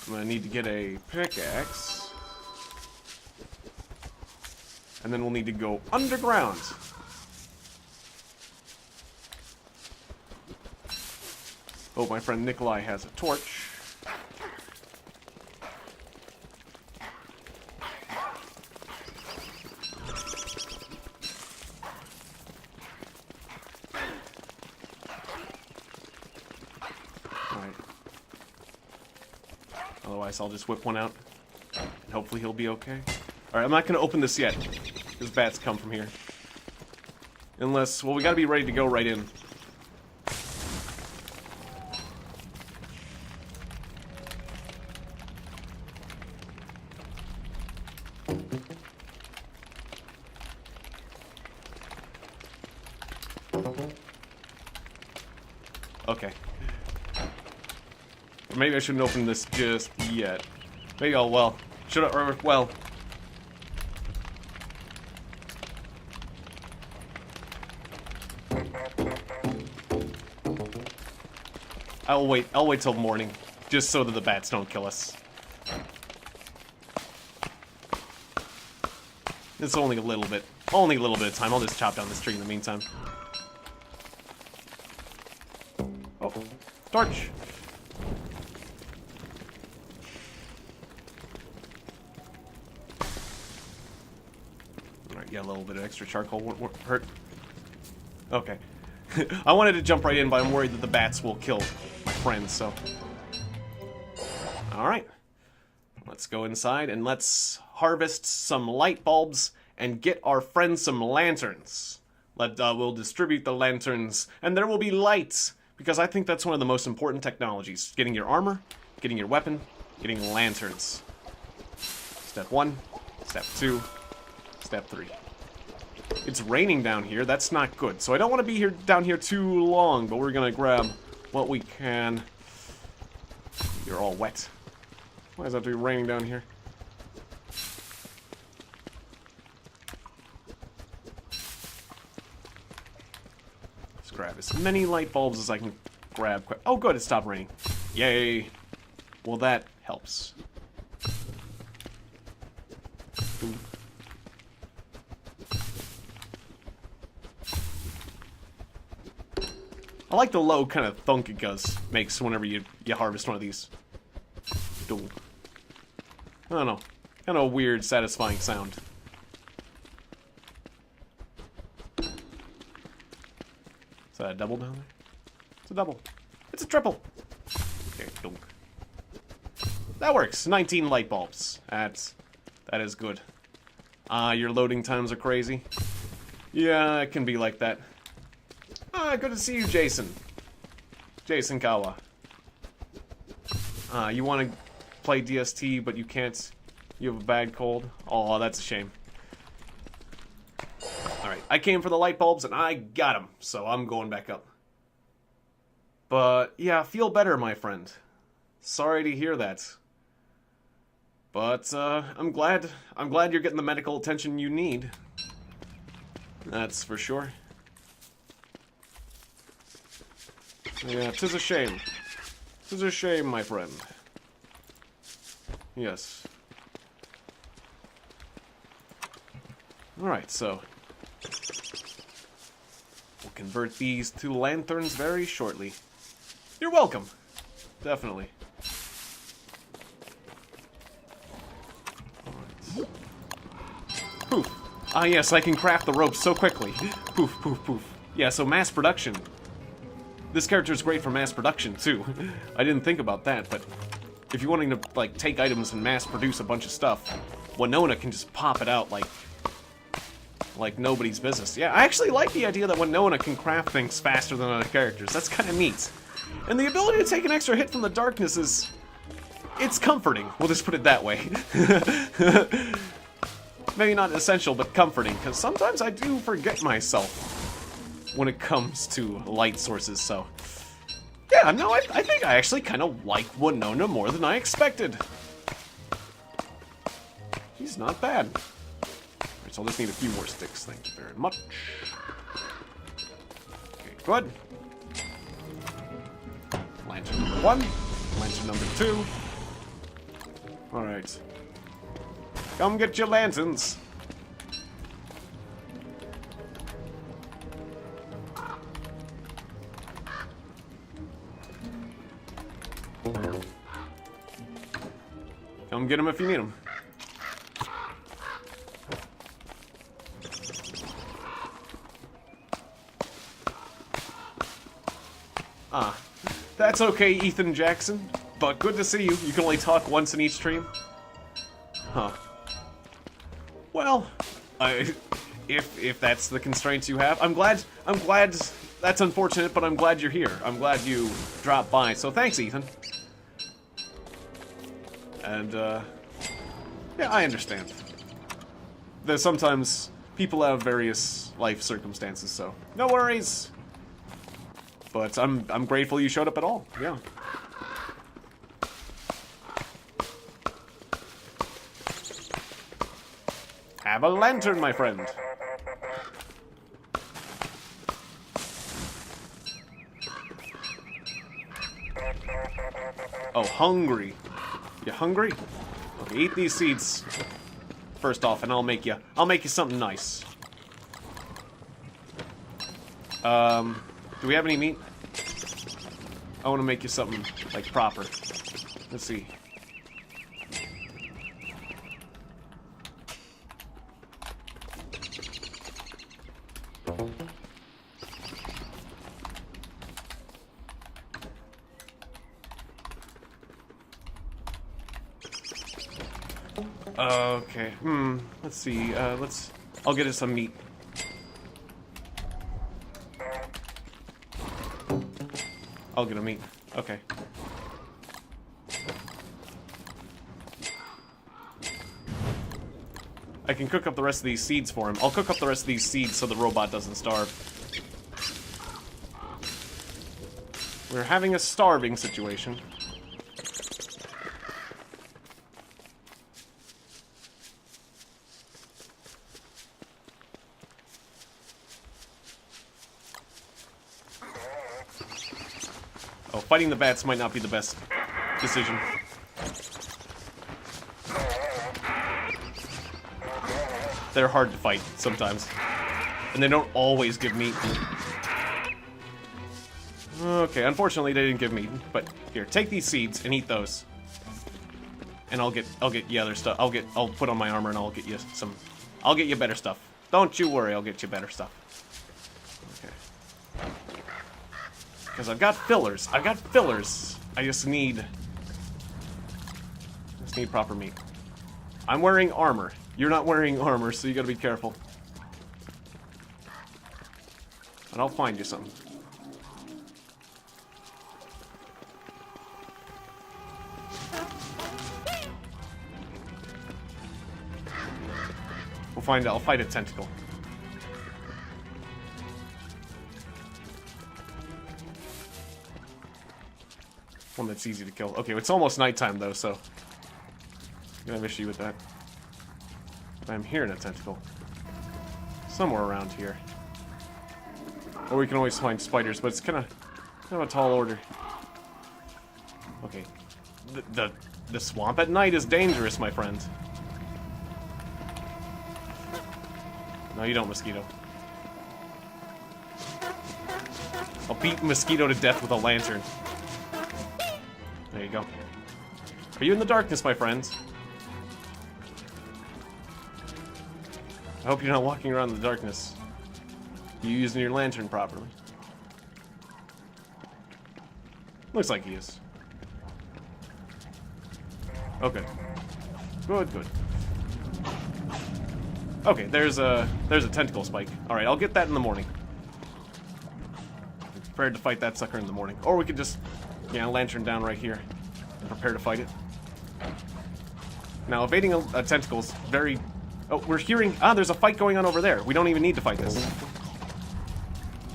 I'm gonna need to get a pickaxe. And then we'll need to go underground. Oh, my friend Nikolai has a torch. Otherwise, I'll just whip one out, and hopefully he'll be okay. Alright, I'm not going to open this yet, because bats come from here. Unless, well, we got to be ready to go right in. Okay. Maybe I shouldn't open this just yet. Maybe I'll, well, should I, or, well. I'll wait till morning, just so that the bats don't kill us. It's only a little bit of time. I'll just chop down this tree in the meantime. Oh, torch. Alright, yeah, a little bit of extra charcoal won't hurt. Okay. I wanted to jump right in, but I'm worried that the bats will kill my friends, so... Alright. Let's go inside and let's harvest some light bulbs and get our friends some lanterns. We'll distribute the lanterns, and there will be lights, because I think that's one of the most important technologies. Getting your armor, getting your weapon, getting lanterns. Step 1, step 2, step 3. It's raining down here. That's not good. So I don't want to be down here too long, but we're gonna grab what we can. You're all wet. Why does it have to be raining down here? Let's grab as many light bulbs as I can grab. Oh, good, it stopped raining. Yay. Well, that helps. Ooh. I like the low kind of thunk it makes whenever you harvest one of these. Ooh. I don't know. Kind of a weird, satisfying sound. Is that a double down there? It's a double. It's a triple. Okay, dunk. That works. 19 light bulbs. That is good. Your loading times are crazy. Yeah, it can be like that. Good to see you, Jason. Jason Kawa. You want to play DST, but you can't. You have a bad cold. Oh, that's a shame. Alright, I came for the light bulbs, and I got them, so I'm going back up. But, yeah, feel better, my friend. Sorry to hear that. But, I'm glad you're getting the medical attention you need. That's for sure. Yeah, 'tis a shame. 'Tis a shame, my friend. Yes. Alright, so we'll convert these to lanterns very shortly. You're welcome. Definitely. Alright. Poof. Ah, yes, I can craft the ropes so quickly. Poof, poof, poof. Yeah, so mass production. This character is great for mass production, too. I didn't think about that, but if you're wanting to, like, take items and mass produce a bunch of stuff, Winona can just pop it out like nobody's business. Yeah, I actually like the idea that Winona can craft things faster than other characters. That's kind of neat. And the ability to take an extra hit from the darkness is... it's comforting. We'll just put it that way. Maybe not essential, but comforting, because sometimes I do forget myself when it comes to light sources, so... yeah, no, I think I actually kind of like Winona more than I expected. He's not bad. Alright, so I'll just need a few more sticks, thank you very much. Okay, good. Lantern number 1. Lantern number 2. Alright. Come get your lanterns. Come get them if you need them. That's okay, Ethan Jackson. But good to see you. You can only talk once in each stream. Huh. Well, if that's the constraints you have, I'm glad. That's unfortunate, but I'm glad you're here. I'm glad you dropped by. So thanks, Ethan. And yeah, I understand. There's sometimes people have various life circumstances, so no worries. But I'm grateful you showed up at all. Yeah. Have a lantern, my friend. Oh, hungry. You hungry? Okay, eat these seeds first off, and I'll make you something nice. Do we have any meat? I want to make you something like proper. Let's see. Okay. Let's see. I'll get us some meat. I'll get a meat. Okay. I can cook up the rest of these seeds for him. I'll cook up the rest of these seeds so the robot doesn't starve. We're having a starving situation. Oh, fighting the bats might not be the best decision. They're hard to fight sometimes. And they don't always give meat. Okay, unfortunately they didn't give meat, but here, take these seeds and eat those. And I'll get you other stuff. I'll put on my armor and I'll get you better stuff. Don't you worry, I'll get you better stuff. Okay. Because I've got fillers. I just need proper meat. I'm wearing armor. You're not wearing armor, so you gotta be careful. And I'll find you something. I'll fight a tentacle. One that's easy to kill. Okay, it's almost nighttime though, so I'm gonna have issue with that. But I'm hearing a tentacle. Somewhere around here. Or we can always find spiders, but it's kind of a tall order. Okay. The swamp at night is dangerous, my friend. No, you don't, mosquito. I'll beat mosquito to death with a lantern. There you go. Are you in the darkness, my friends? I hope you're not walking around in the darkness. You using your lantern properly. Looks like he is. Okay. Good, good. Okay, there's a tentacle spike. Alright, I'll get that in the morning. I'm prepared to fight that sucker in the morning. Or we could just, lantern down right here and prepare to fight it. Now, evading a tentacle is very... Oh, we're hearing... there's a fight going on over there. We don't even need to fight this.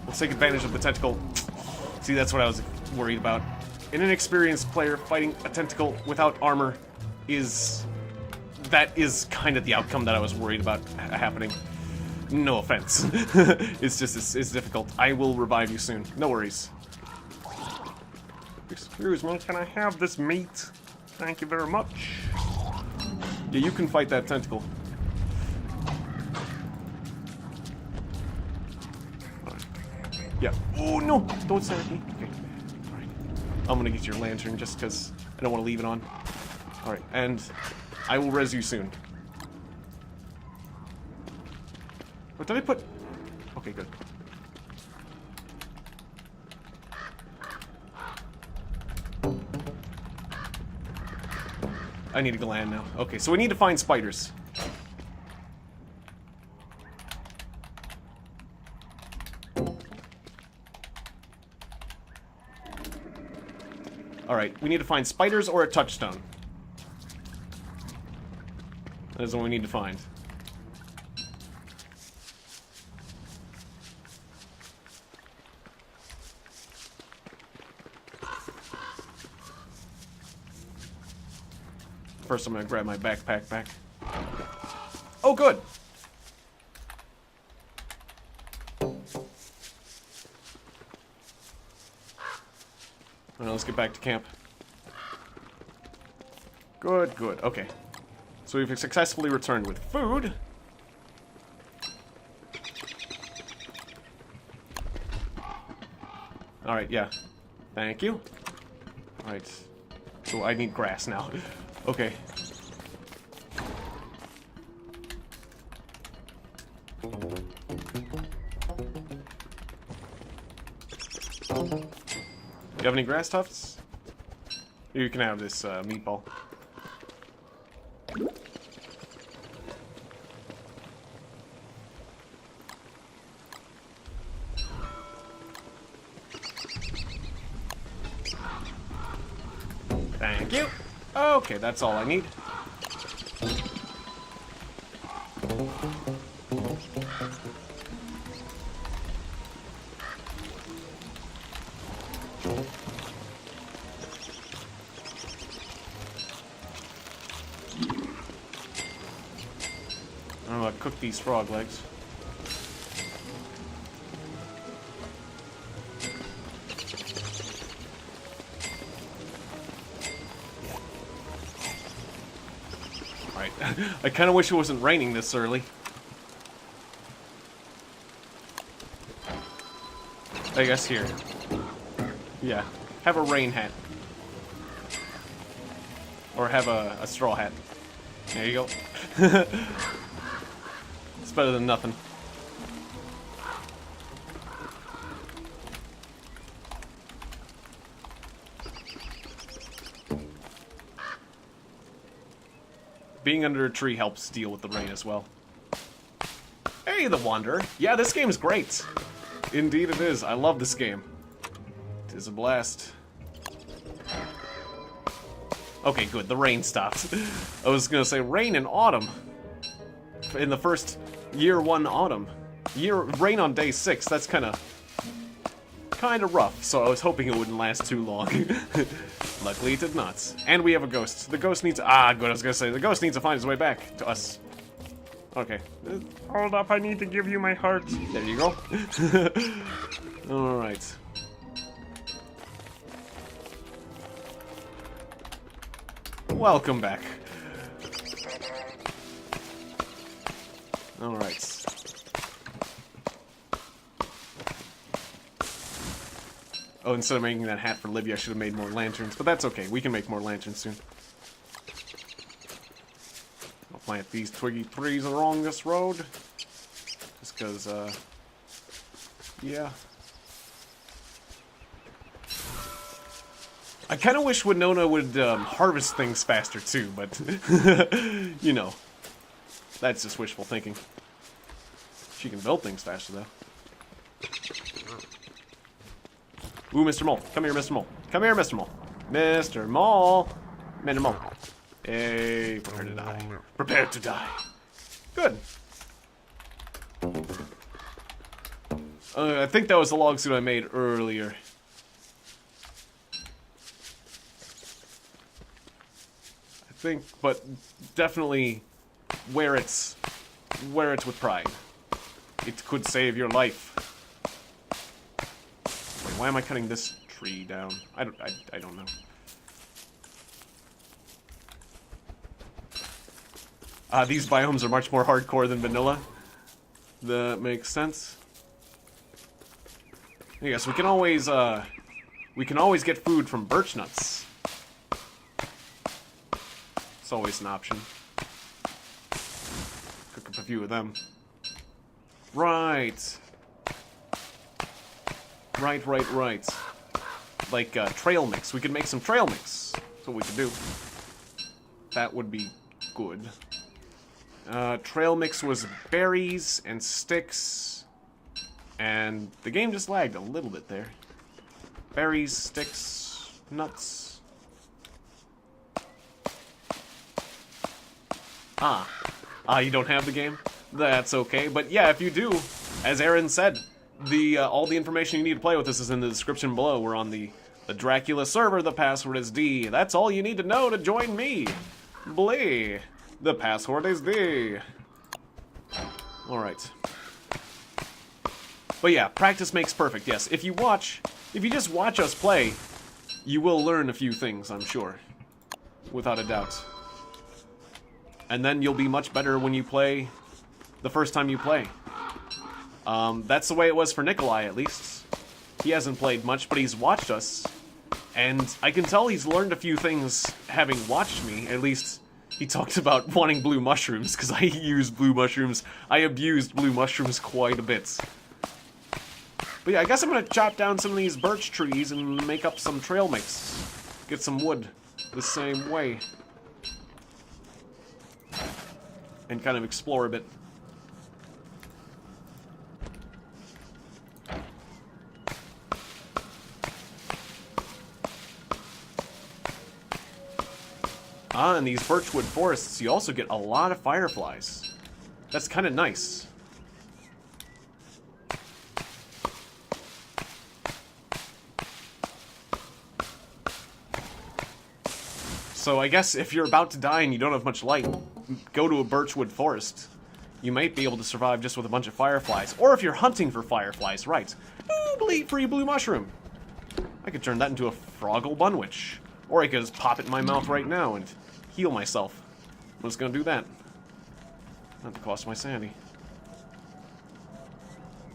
Let's take advantage of the tentacle. See, that's what I was worried about. An inexperienced player fighting a tentacle without armor is... That is kind of the outcome that I was worried about happening. No offense. It's just, it's difficult. I will revive you soon. No worries. Excuse me, can I have this meat? Thank you very much. Yeah, you can fight that tentacle. Right. Yeah. Oh, no! Don't stand at me. Okay. Alright. I'm gonna get your lantern just because I don't want to leave it on. Alright, and... I will res you soon. What did I put? Okay, good. I need a gland now. Okay, so we need to find spiders. Alright, we need to find spiders or a touchstone. That is what we need to find. First, I'm gonna grab my backpack back. Oh, good! Alright, let's get back to camp. Good, good. Okay. So we've successfully returned with food. Alright, yeah. Thank you. Alright. So I need grass now. Okay. You have any grass tufts? You can have this meatball. Thank you. Okay, that's all I need. I'm gonna cook these frog legs. Alright, I kind of wish it wasn't raining this early. I guess here. Yeah, have a rain hat. Or have a straw hat. There you go. It's better than nothing. Being under a tree helps deal with the rain as well. Hey, the Wanderer. Yeah, this game's great. Indeed it is. I love this game. It is a blast. Okay, good. The rain stopped. I was gonna say rain in autumn. In the first year one autumn. Rain on day 6. That's kind of rough. So I was hoping it wouldn't last too long. Luckily it did not. And we have a ghost. The ghost needs... Ah, good. I was gonna say the ghost needs to find his way back to us. Okay. Hold up. I need to give you my heart. There you go. All right. Welcome back. Alright. Oh, instead of making that hat for Libya, I should have made more lanterns, but that's okay. We can make more lanterns soon. I'll plant these twiggy trees along this road. Just because, yeah. I kind of wish Winona would harvest things faster too, but you know, that's just wishful thinking. She can build things faster though. Ooh, Mr. Mole. Come here, Mr. Mole. Come here, Mr. Mole. Mr. Mole. Mr. Mole. Hey, prepare to die. Prepare to die. Good. I think that was the log suit I made earlier. But definitely wear it with pride. It could save your life. Wait, why am I cutting this tree down? I don't know. These biomes are much more hardcore than vanilla. That makes sense. Yes, we can always get food from birch nuts. Always an option. Cook up a few of them. Right. Right. Like trail mix. We could make some trail mix. That's what we could do. That would be good. Trail mix was berries and sticks. And the game just lagged a little bit there. Berries, sticks, nuts. You don't have the game? That's okay. But yeah, if you do, as Aaron said, all the information you need to play with this is in the description below. We're on the Dracula server. The password is D. That's all you need to know to join me. Blee. The password is D. Alright. But yeah, practice makes perfect, yes. If you just watch us play, you will learn a few things, I'm sure. Without a doubt. And then you'll be much better when you play the first time you play. That's the way it was for Nikolai, at least. He hasn't played much, but he's watched us. And I can tell he's learned a few things having watched me. At least he talked about wanting blue mushrooms, because I use blue mushrooms. I abused blue mushrooms quite a bit. But yeah, I guess I'm going to chop down some of these birch trees and make up some trail mix. Get some wood the same way. And kind of explore a bit. In these birchwood forests, you also get a lot of fireflies. That's kind of nice. So I guess if you're about to die and you don't have much light, go to a birchwood forest. You might be able to survive just with a bunch of fireflies. Or if you're hunting for fireflies, right. Ooh, free blue mushroom. I could turn that into a froggle bunwich. Or I could just pop it in my mouth right now and heal myself. I'm just gonna do that. Not the cost of my sanity.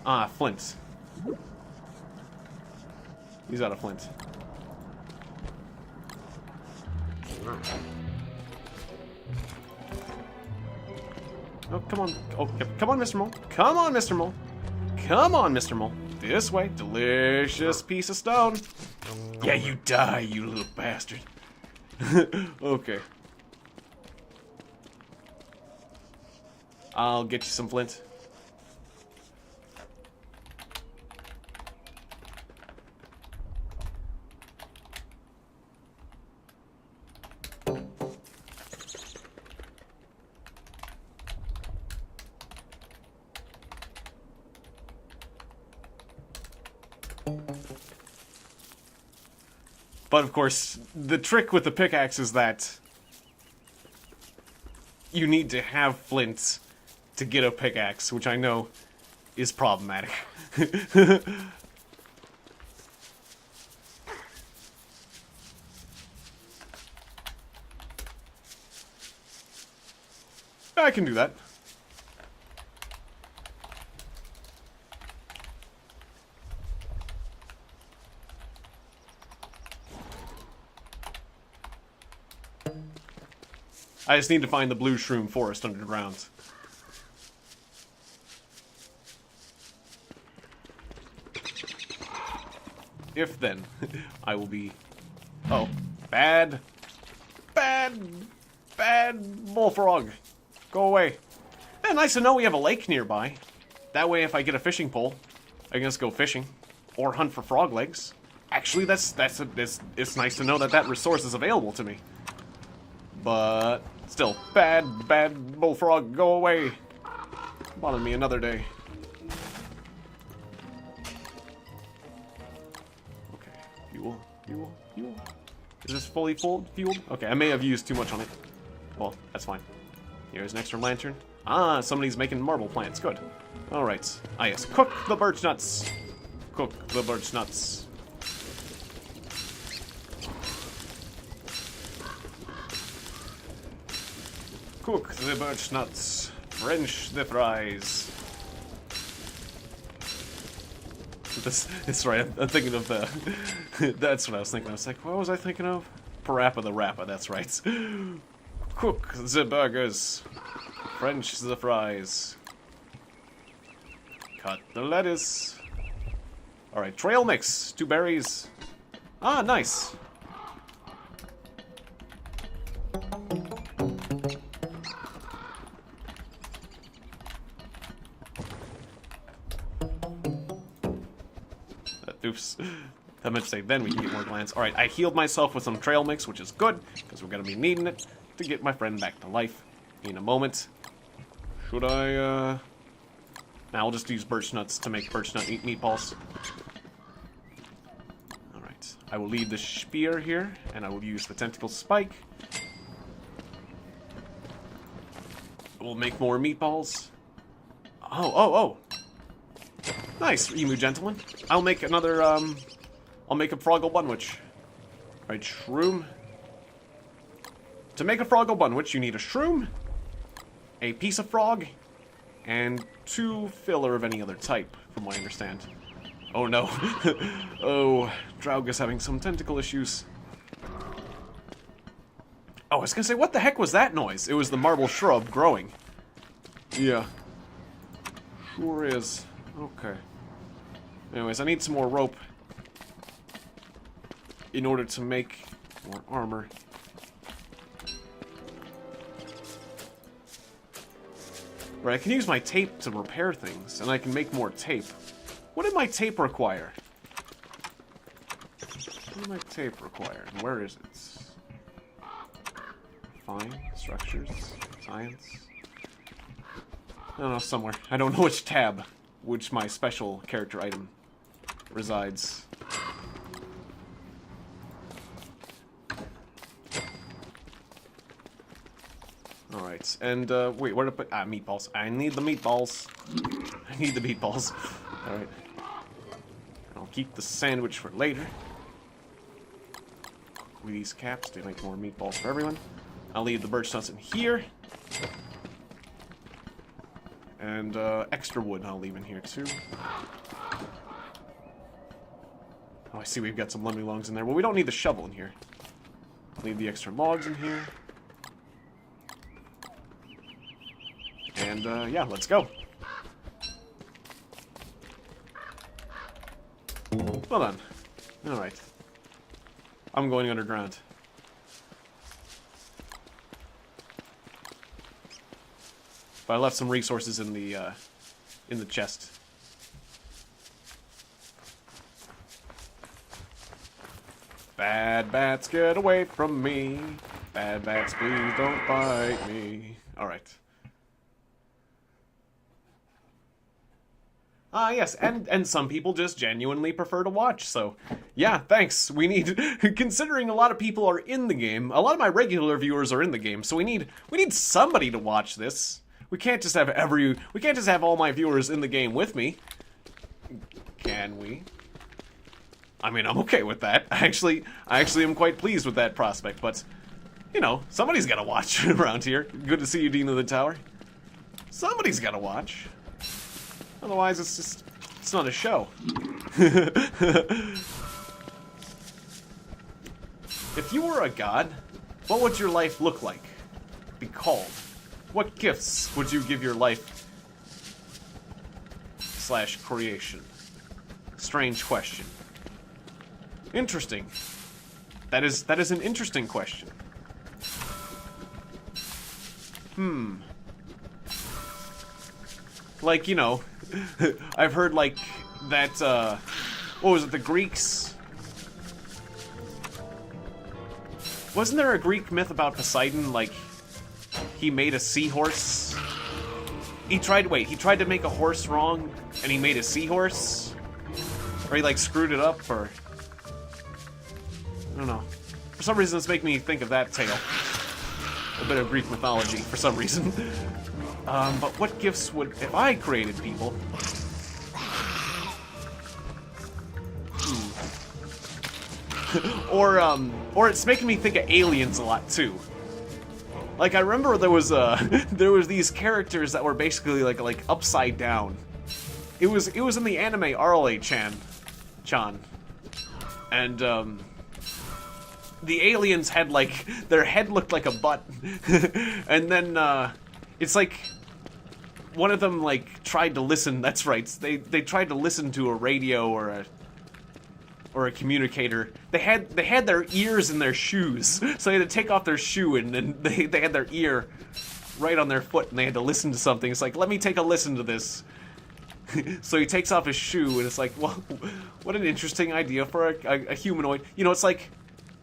Ah, flint. He's out of flint. Oh, come on. Oh, come on, Mr. Mole. Come on, Mr. Mole. Come on, Mr. Mole. This way. Delicious piece of stone. Yeah, you die, you little bastard. Okay. I'll get you some flint. But of course, the trick with the pickaxe is that you need to have flint to get a pickaxe, which I know is problematic. I can do that. I just need to find the blue shroom forest underground. If then, I will be... Oh, bad bullfrog. Go away. Eh, nice to know we have a lake nearby. That way if I get a fishing pole, I can just go fishing. Or hunt for frog legs. Actually, it's nice to know that that resource is available to me. But still, bad bullfrog, go away. Bother me another day. Okay, fuel. Is this fully fueled? Okay, I may have used too much on it. Well, that's fine. Here's an extra lantern. Ah, somebody's making marble plants. Good. Alright. Ah, yes. Cook the birch nuts. Cook the birch nuts. Cook the birch nuts. French the fries. It's right. I'm thinking of the... That's what I was thinking. I was like, what was I thinking of? Parappa the Rappa, that's right. Cook the burgers. French the fries. Cut the lettuce. Alright, trail mix. 2 berries. Ah, nice. Oops. I meant to say then we can get more glands. Alright, I healed myself with some trail mix, which is good, because we're going to be needing it to get my friend back to life in a moment. Should I, Now I'll just use birch nuts to make birch nut meatballs. Alright, I will leave the spear here, and I will use the tentacle spike. We'll make more meatballs. Oh. Nice, emu gentleman. I'll make another, I'll make a froggle bunwich. Right, shroom. To make a froggle bunwich, you need a shroom, a piece of frog, and 2 filler of any other type, from what I understand. Oh no. Oh, Draug's having some tentacle issues. Oh, I was gonna say, what the heck was that noise? It was the marble shrub growing. Yeah. Sure is. Okay. Anyways, I need some more rope in order to make more armor. Right, I can use my tape to repair things, and I can make more tape. What did my tape require? What did my tape require? And where is it? Fine. Structures. Science. I don't know, somewhere. I don't know which tab, which my special character item resides. Alright, and, wait, where to put... Ah, meatballs. I need the meatballs. I need the meatballs. Alright. I'll keep the sandwich for later. With these caps to make more meatballs for everyone. I'll leave the birch nuts in here. And, extra wood I'll leave in here, too. Oh, I see we've got some lumber logs in there. Well, we don't need the shovel in here. Leave the extra logs in here. And, yeah, let's go. Well done. Alright. I'm going underground. But I left some resources in the chest. Bad bats, get away from me. Bad bats, please don't bite me. Alright. Ah, yes, and some people just genuinely prefer to watch, so yeah, thanks. We need, considering a lot of people are in the game, a lot of my regular viewers are in the game, so we need somebody to watch this. We can't just have all my viewers in the game with me. Can we? I mean, I'm okay with that. I actually am quite pleased with that prospect, but you know, somebody's gotta watch around here. Good to see you, Dean of the Tower. Somebody's gotta watch. Otherwise, it's not a show. If you were a god, what would your life look like? Be called? What gifts would you give your life / creation? Strange question. Interesting. That is an interesting question. Like, you know, I've heard, like, that, what was it, the Greeks? Wasn't there a Greek myth about Poseidon, like, he made a seahorse? He tried to make a horse wrong, and he made a seahorse? Or he, like, screwed it up, or... I don't know. For some reason, it's making me think of that tale. A bit of Greek mythology, for some reason. But what gifts would... If I created people... or it's making me think of aliens a lot, too. Like, I remember there was these characters that were basically, like upside down. It was in the anime Arale-chan. And, the aliens had, like... Their head looked like a butt. And then, it's like... One of them, like, tried to listen. That's right. They tried to listen to a radio or a communicator. They had their ears in their shoes, so they had to take off their shoe, and then they had their ear right on their foot, and they had to listen to something. It's like, let me take a listen to this. So he takes off his shoe, and it's like, well, what an interesting idea for a humanoid. You know, it's like,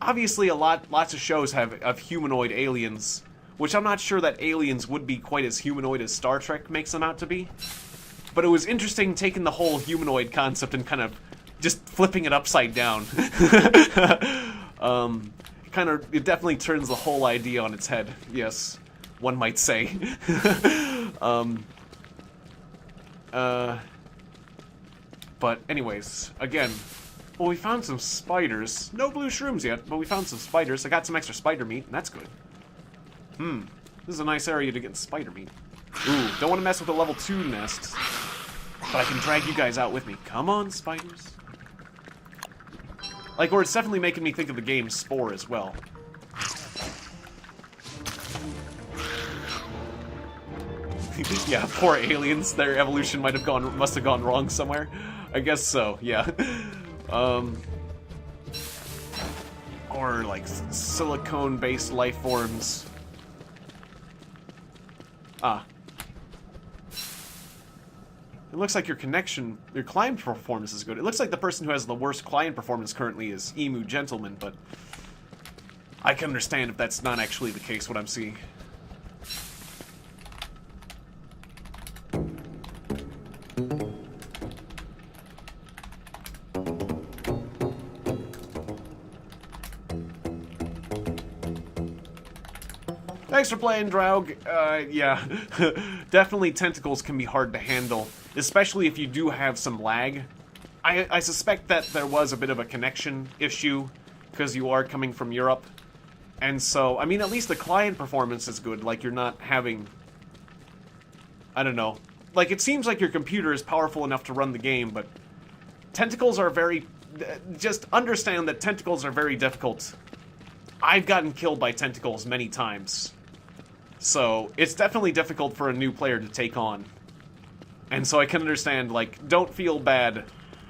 obviously lots of shows have humanoid aliens. Which I'm not sure that aliens would be quite as humanoid as Star Trek makes them out to be. But it was interesting taking the whole humanoid concept and kind of just flipping it upside down. It definitely turns the whole idea on its head. Yes, one might say. But anyways, again, well, we found some spiders. No blue shrooms yet, but we found some spiders. I got some extra spider meat, and that's good. This is a nice area to get spider meat. Ooh, don't want to mess with the level 2 nest. But I can drag you guys out with me. Come on, spiders. Like, or it's definitely making me think of the game Spore as well. Yeah, poor aliens. Their evolution must have gone wrong somewhere. I guess so, yeah. Or, like, silicone-based life forms. It looks like your climb performance is good. It looks like the person who has the worst climb performance currently is Emu Gentleman, but I can understand if that's not actually the case, what I'm seeing. Thanks for playing, Draug. Yeah. Definitely tentacles can be hard to handle, especially if you do have some lag. I suspect that there was a bit of a connection issue, because you are coming from Europe. And so, I mean, at least the client performance is good, like you're not having... I don't know. Like, it seems like your computer is powerful enough to run the game, but tentacles are very... Just understand that tentacles are very difficult. I've gotten killed by tentacles many times. So, it's definitely difficult for a new player to take on. And so I can understand, like, don't feel bad,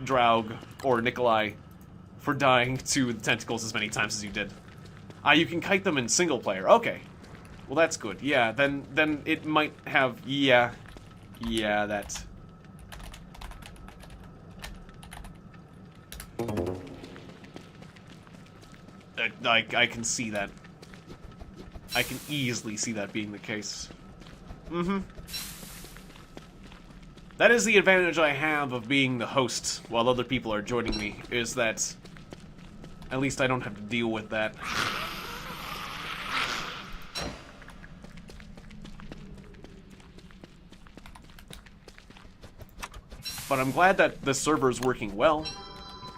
Draug or Nikolai, for dying to the tentacles as many times as you did. You can kite them in single player. Okay. Well, that's good. Yeah, then it might have... Yeah, that... I can see that. I can easily see that being the case. Mm-hmm. That is the advantage I have of being the host while other people are joining me, is that at least I don't have to deal with that. But I'm glad that the server is working well,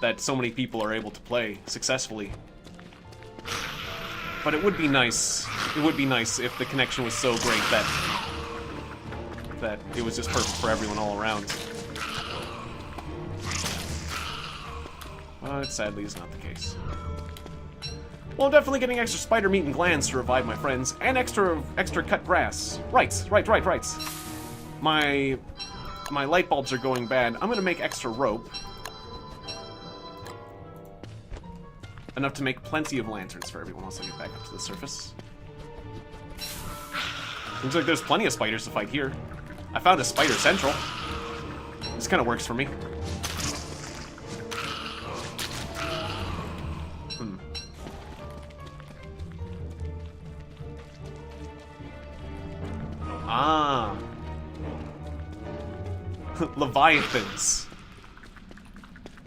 that so many people are able to play successfully. But it would be nice if the connection was so great that it was just perfect for everyone all around. But sadly is not the case. Well, I'm definitely getting extra spider meat and glands to revive my friends, and extra cut grass. Right. My light bulbs are going bad. I'm gonna make extra rope. Enough to make plenty of lanterns for everyone once I get back up to the surface. Looks like there's plenty of spiders to fight here. I found a spider central. This kind of works for me. Ah. Leviathans.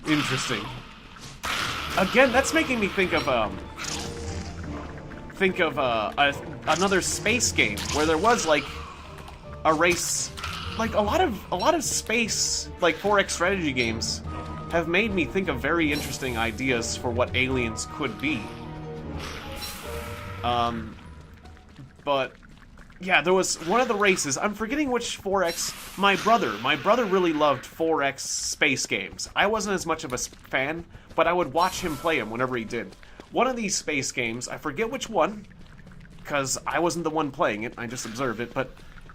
Interesting. Again, that's making me think of another space game where there was like a race. Like a lot of space, like 4X strategy games, have made me think of very interesting ideas for what aliens could be. But yeah, there was one of the races. I'm forgetting which 4X. My brother really loved 4X space games. I wasn't as much of a fan, but I would watch him play them whenever he did. One of these space games, I forget which one, because I wasn't the one playing it, I just observed it, but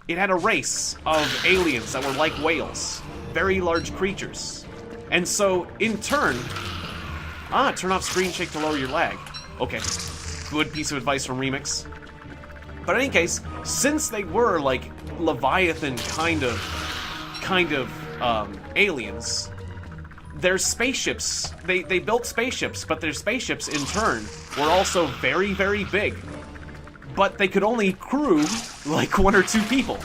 it had a race of aliens that were like whales. Very large creatures. And so, in turn... turn off screen shake to lower your lag. Okay. Good piece of advice from Remix. But in any case, since they were like Leviathan kind of aliens, their spaceships, they built spaceships, but their spaceships in turn were also very, very big. But they could only crew like 1 or 2 people,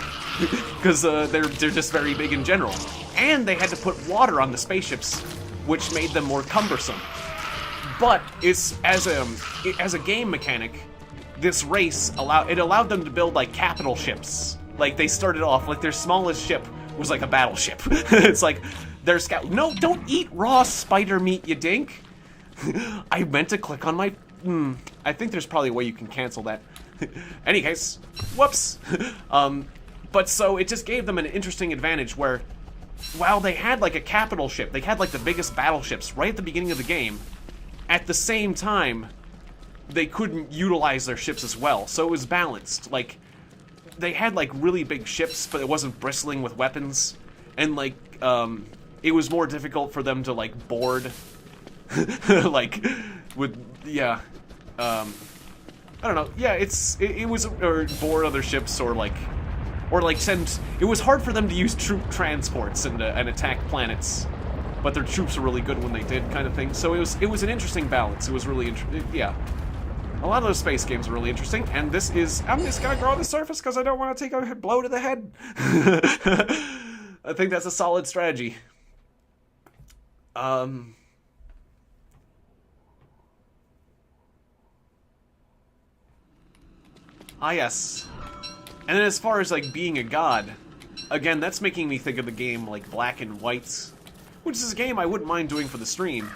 because they're just very big in general. And they had to put water on the spaceships, which made them more cumbersome. But it's as a game mechanic, this race allowed them to build like capital ships. Like they started off like their smallest ship was like a battleship. It's like their scout. No, don't eat raw spider meat, you dink. I meant to click on my. I think there's probably a way you can cancel that. Any case, whoops. But so it just gave them an interesting advantage where, while they had like a capital ship, they had like the biggest battleships right at the beginning of the game. At the same time, they couldn't utilize their ships as well, so it was balanced. Like, they had like really big ships, but it wasn't bristling with weapons, and like, it was more difficult for them to like board, like, with, yeah, I don't know, yeah, it was, or board other ships, or like send, it was hard for them to use troop transports and attack planets, but their troops were really good when they did, kind of thing, so it was an interesting balance. It was really interesting, yeah. A lot of those space games are really interesting, and this is... I'm just gonna go on the surface because I don't want to take a blow to the head. I think that's a solid strategy. Ah, yes. And then as far as, like, being a god, again, that's making me think of the game, like, Black and White, which is a game I wouldn't mind doing for the stream.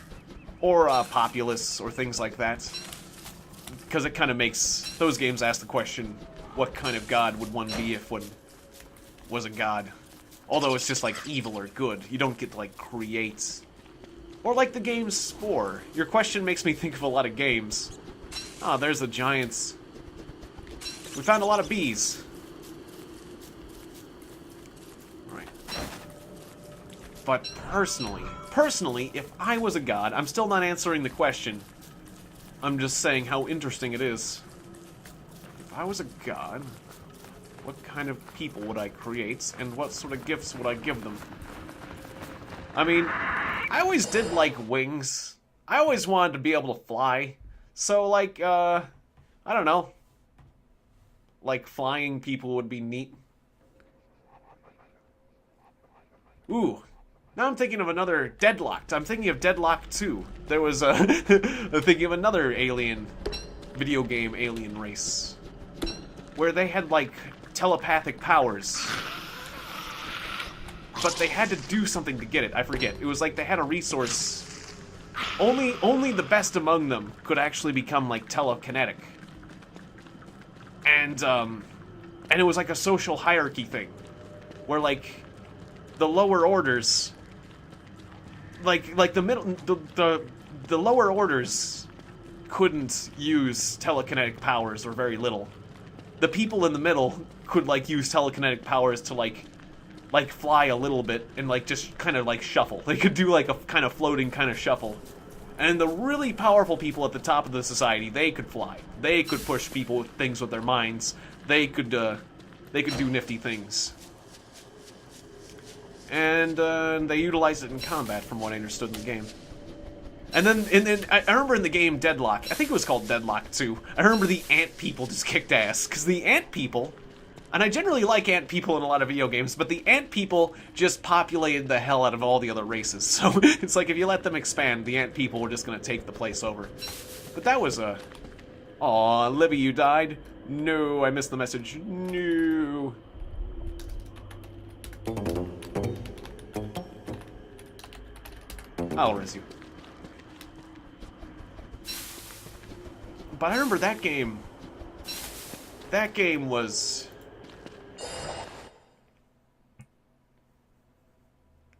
Or, Populous, or things like that. Because it kind of makes those games ask the question, what kind of god would one be if one was a god? Although it's just, like, evil or good. You don't get to, like, create. Or like the game Spore. Your question makes me think of a lot of games. Ah, there's the giants. We found a lot of bees. Right. But personally, if I was a god, I'm still not answering the question. I'm just saying how interesting it is. If I was a god, what kind of people would I create, and what sort of gifts would I give them? I mean, I always did like wings. I always wanted to be able to fly. So, like, I don't know. Like, flying people would be neat. Ooh. Now I'm thinking of another Deadlocked. I'm thinking of Deadlocked 2. There was a... I'm thinking of another alien... video game alien race. Where they had, like, telepathic powers. But they had to do something to get it. I forget. It was like they had a resource. Only the best among them could actually become, like, telekinetic. And it was like a social hierarchy thing. Where, like, the lower orders... Like the middle... The lower orders couldn't use telekinetic powers, or very little. The people in the middle could, like, use telekinetic powers to, like fly a little bit and, like, just kind of, like, shuffle. They could do, like, a kind of floating kind of shuffle. And the really powerful people at the top of the society, they could fly. They could push people with things with their minds. They could do nifty things. And they utilized it in combat, from what I understood in the game. And then, I remember in the game Deadlock, I think it was called Deadlock 2, I remember the ant people just kicked ass. Because the ant people... And I generally like ant people in a lot of video games, but the ant people just populated the hell out of all the other races. So it's like if you let them expand, the ant people were just going to take the place over. But that was a... Aw, Libby, you died? No, I missed the message. No. I'll res you. But I remember that game... That game was...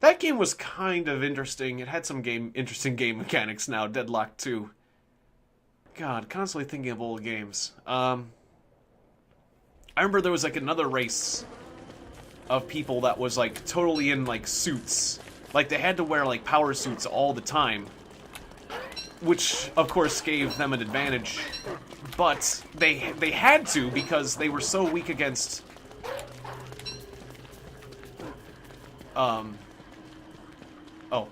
That game was kind of interesting. It had some interesting game mechanics now, Deadlock 2. God, constantly thinking of old games. I remember there was, like, another race of people that was, like, totally in, like, suits. Like, they had to wear, like, power suits all the time. Which, of course, gave them an advantage. But they had to because they were so weak against... Oh,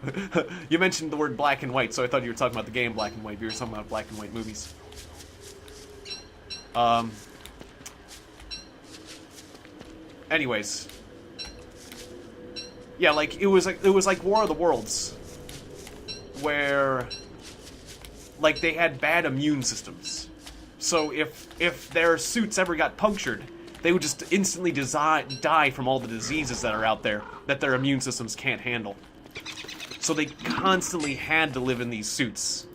you mentioned the word black and white, so I thought you were talking about the game Black and White. You were talking about black and white movies. Anyways. Yeah, like, it was like War of the Worlds. Where, like, they had bad immune systems. So if their suits ever got punctured, they would just instantly die from all the diseases that are out there that their immune systems can't handle. So they constantly had to live in these suits.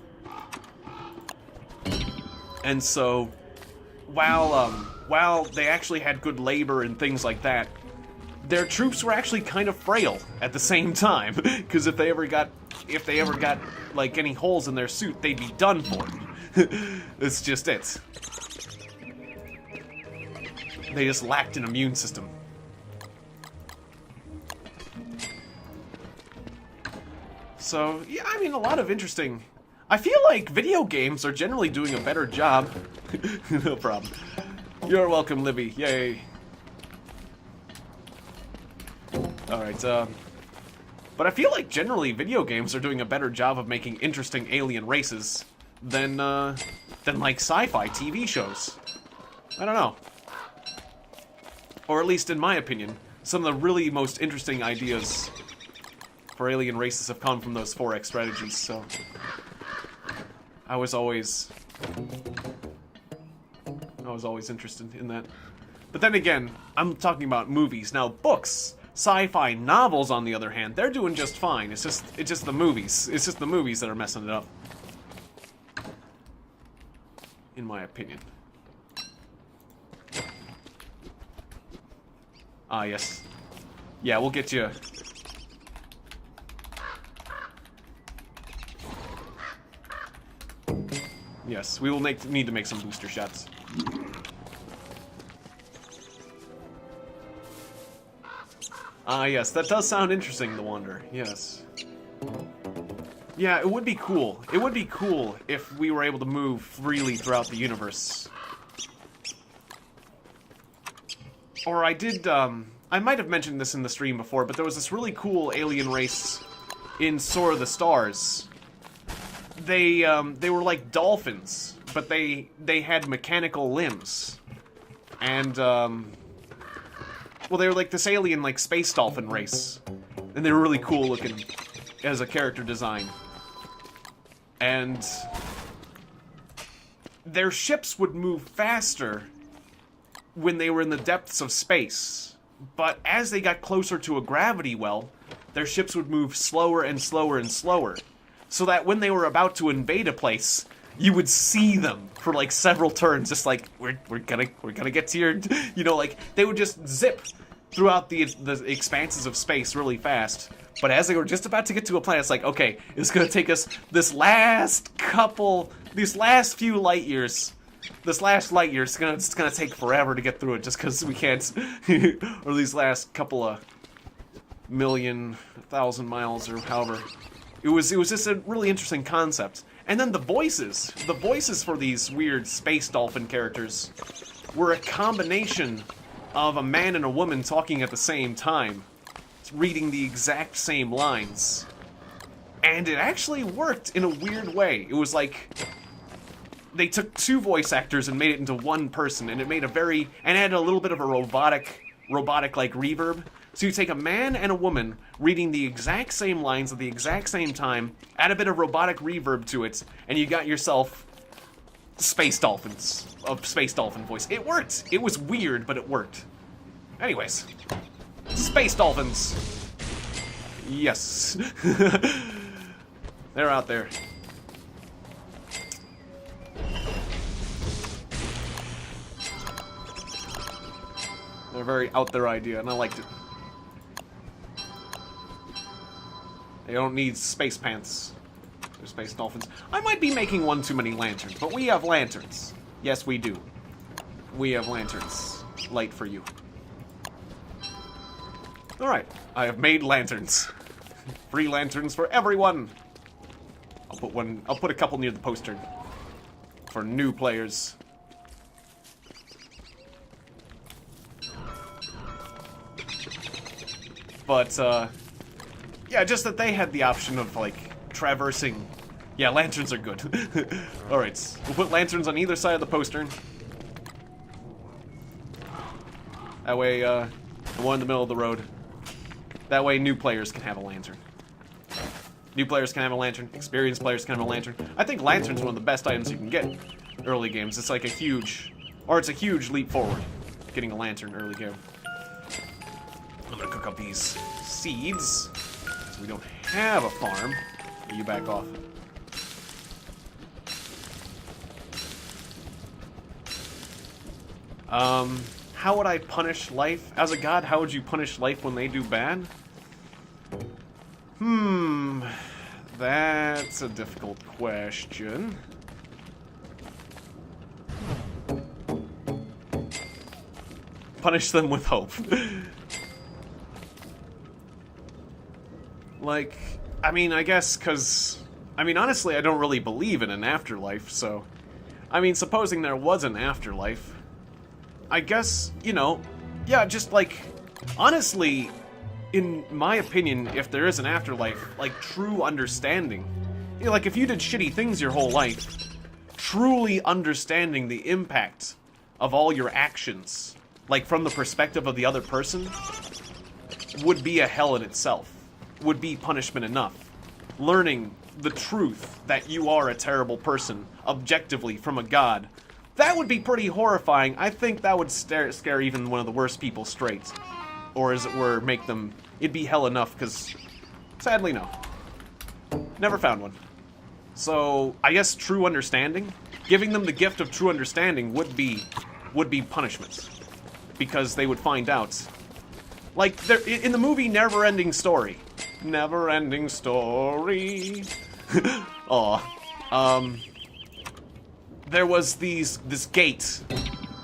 And so, while they actually had good labor and things like that, their troops were actually kind of frail at the same time. Because if they ever got, like, any holes in their suit, they'd be done for. It's just it. They just lacked an immune system. So, yeah, I mean, a lot of interesting... I feel like video games are generally doing a better job. No problem. You're welcome, Libby. Yay. Alright, but I feel like generally video games are doing a better job of making interesting alien races than like, sci-fi TV shows. I don't know. Or at least in my opinion, some of the really most interesting ideas for alien races have come from those 4X strategies, so... I was always... I was always interested in that. But then again, I'm talking about movies. Now, books, sci-fi novels, on the other hand, they're doing just fine. It's just the movies. It's just the movies that are messing it up. In my opinion. Ah, yes. Yeah, we'll get you. Yes, we will need to make some booster shots. Ah, yes, that does sound interesting, The Wanderer. Yes. Yeah, it would be cool. It would be cool if we were able to move freely throughout the universe. Or I might have mentioned this in the stream before, but there was this really cool alien race in Soar of the Stars. They were like dolphins, but they had mechanical limbs. And, well, they were like this alien, like, space dolphin race. And they were really cool looking as a character design. And their ships would move faster when they were in the depths of space. But as they got closer to a gravity well, their ships would move slower and slower and slower. So that when they were about to invade a place, you would see them for like several turns, just like, we're gonna get to your, you know, like, they would just zip throughout the expanses of space really fast. But as they were just about to get to a planet, it's like, okay, it's gonna take us these last few light years. This last light year, it's gonna take forever to get through it, just because we can't, or these last couple of million, 1,000 miles, or however. It was just a really interesting concept. And then the voices for these weird space dolphin characters were a combination of a man and a woman talking at the same time, reading the exact same lines. And it actually worked in a weird way. It was like they took two voice actors and made it into one person, and it made and had a little bit of a robotic like reverb. So you take a man and a woman reading the exact same lines at the exact same time, add a bit of robotic reverb to it, and you got yourself space dolphins, a space dolphin voice. It worked. It was weird, but it worked. Anyways, space dolphins. Yes. They're out there. They're a very out there idea, and I liked it. They don't need space pants. They're space dolphins. I might be making one too many lanterns, but we have lanterns. Yes, we do. We have lanterns. Light for you. Alright, I have made lanterns. Free lanterns for everyone! I'll put a couple near the postern. For new players. But, yeah, just that they had the option of, like, traversing. Yeah, lanterns are good. Alright, we'll put lanterns on either side of the postern. That way, the one in the middle of the road. That way new players can have a lantern. New players can have a lantern. Experienced players can have a lantern. I think lantern's one of the best items you can get in early games. It's like a huge leap forward, getting a lantern early game. I'm gonna cook up these seeds, so we don't have a farm. You back off. How would I punish life? As a god, how would you punish life when they do bad? That's a difficult question. Punish them with hope. Like, I mean, I guess, because, I mean, honestly, I don't really believe in an afterlife, so, I mean, supposing there was an afterlife, I guess, you know, yeah, just, like, honestly, in my opinion, if there is an afterlife, like, true understanding, you know, like, if you did shitty things your whole life, truly understanding the impact of all your actions, like, from the perspective of the other person, would be a hell in itself. Would be punishment enough. Learning the truth that you are a terrible person, objectively, from a god, That would be pretty horrifying. I think that would scare even one of the worst people straight. Or as it were, make them... It'd be hell enough, because... Sadly, no. Never found one. So, I guess true understanding? Giving them the gift of true understanding would be punishment. Because they would find out. Like, in the movie Never-Ending Story. Never-Ending Story. Aw. There was this gate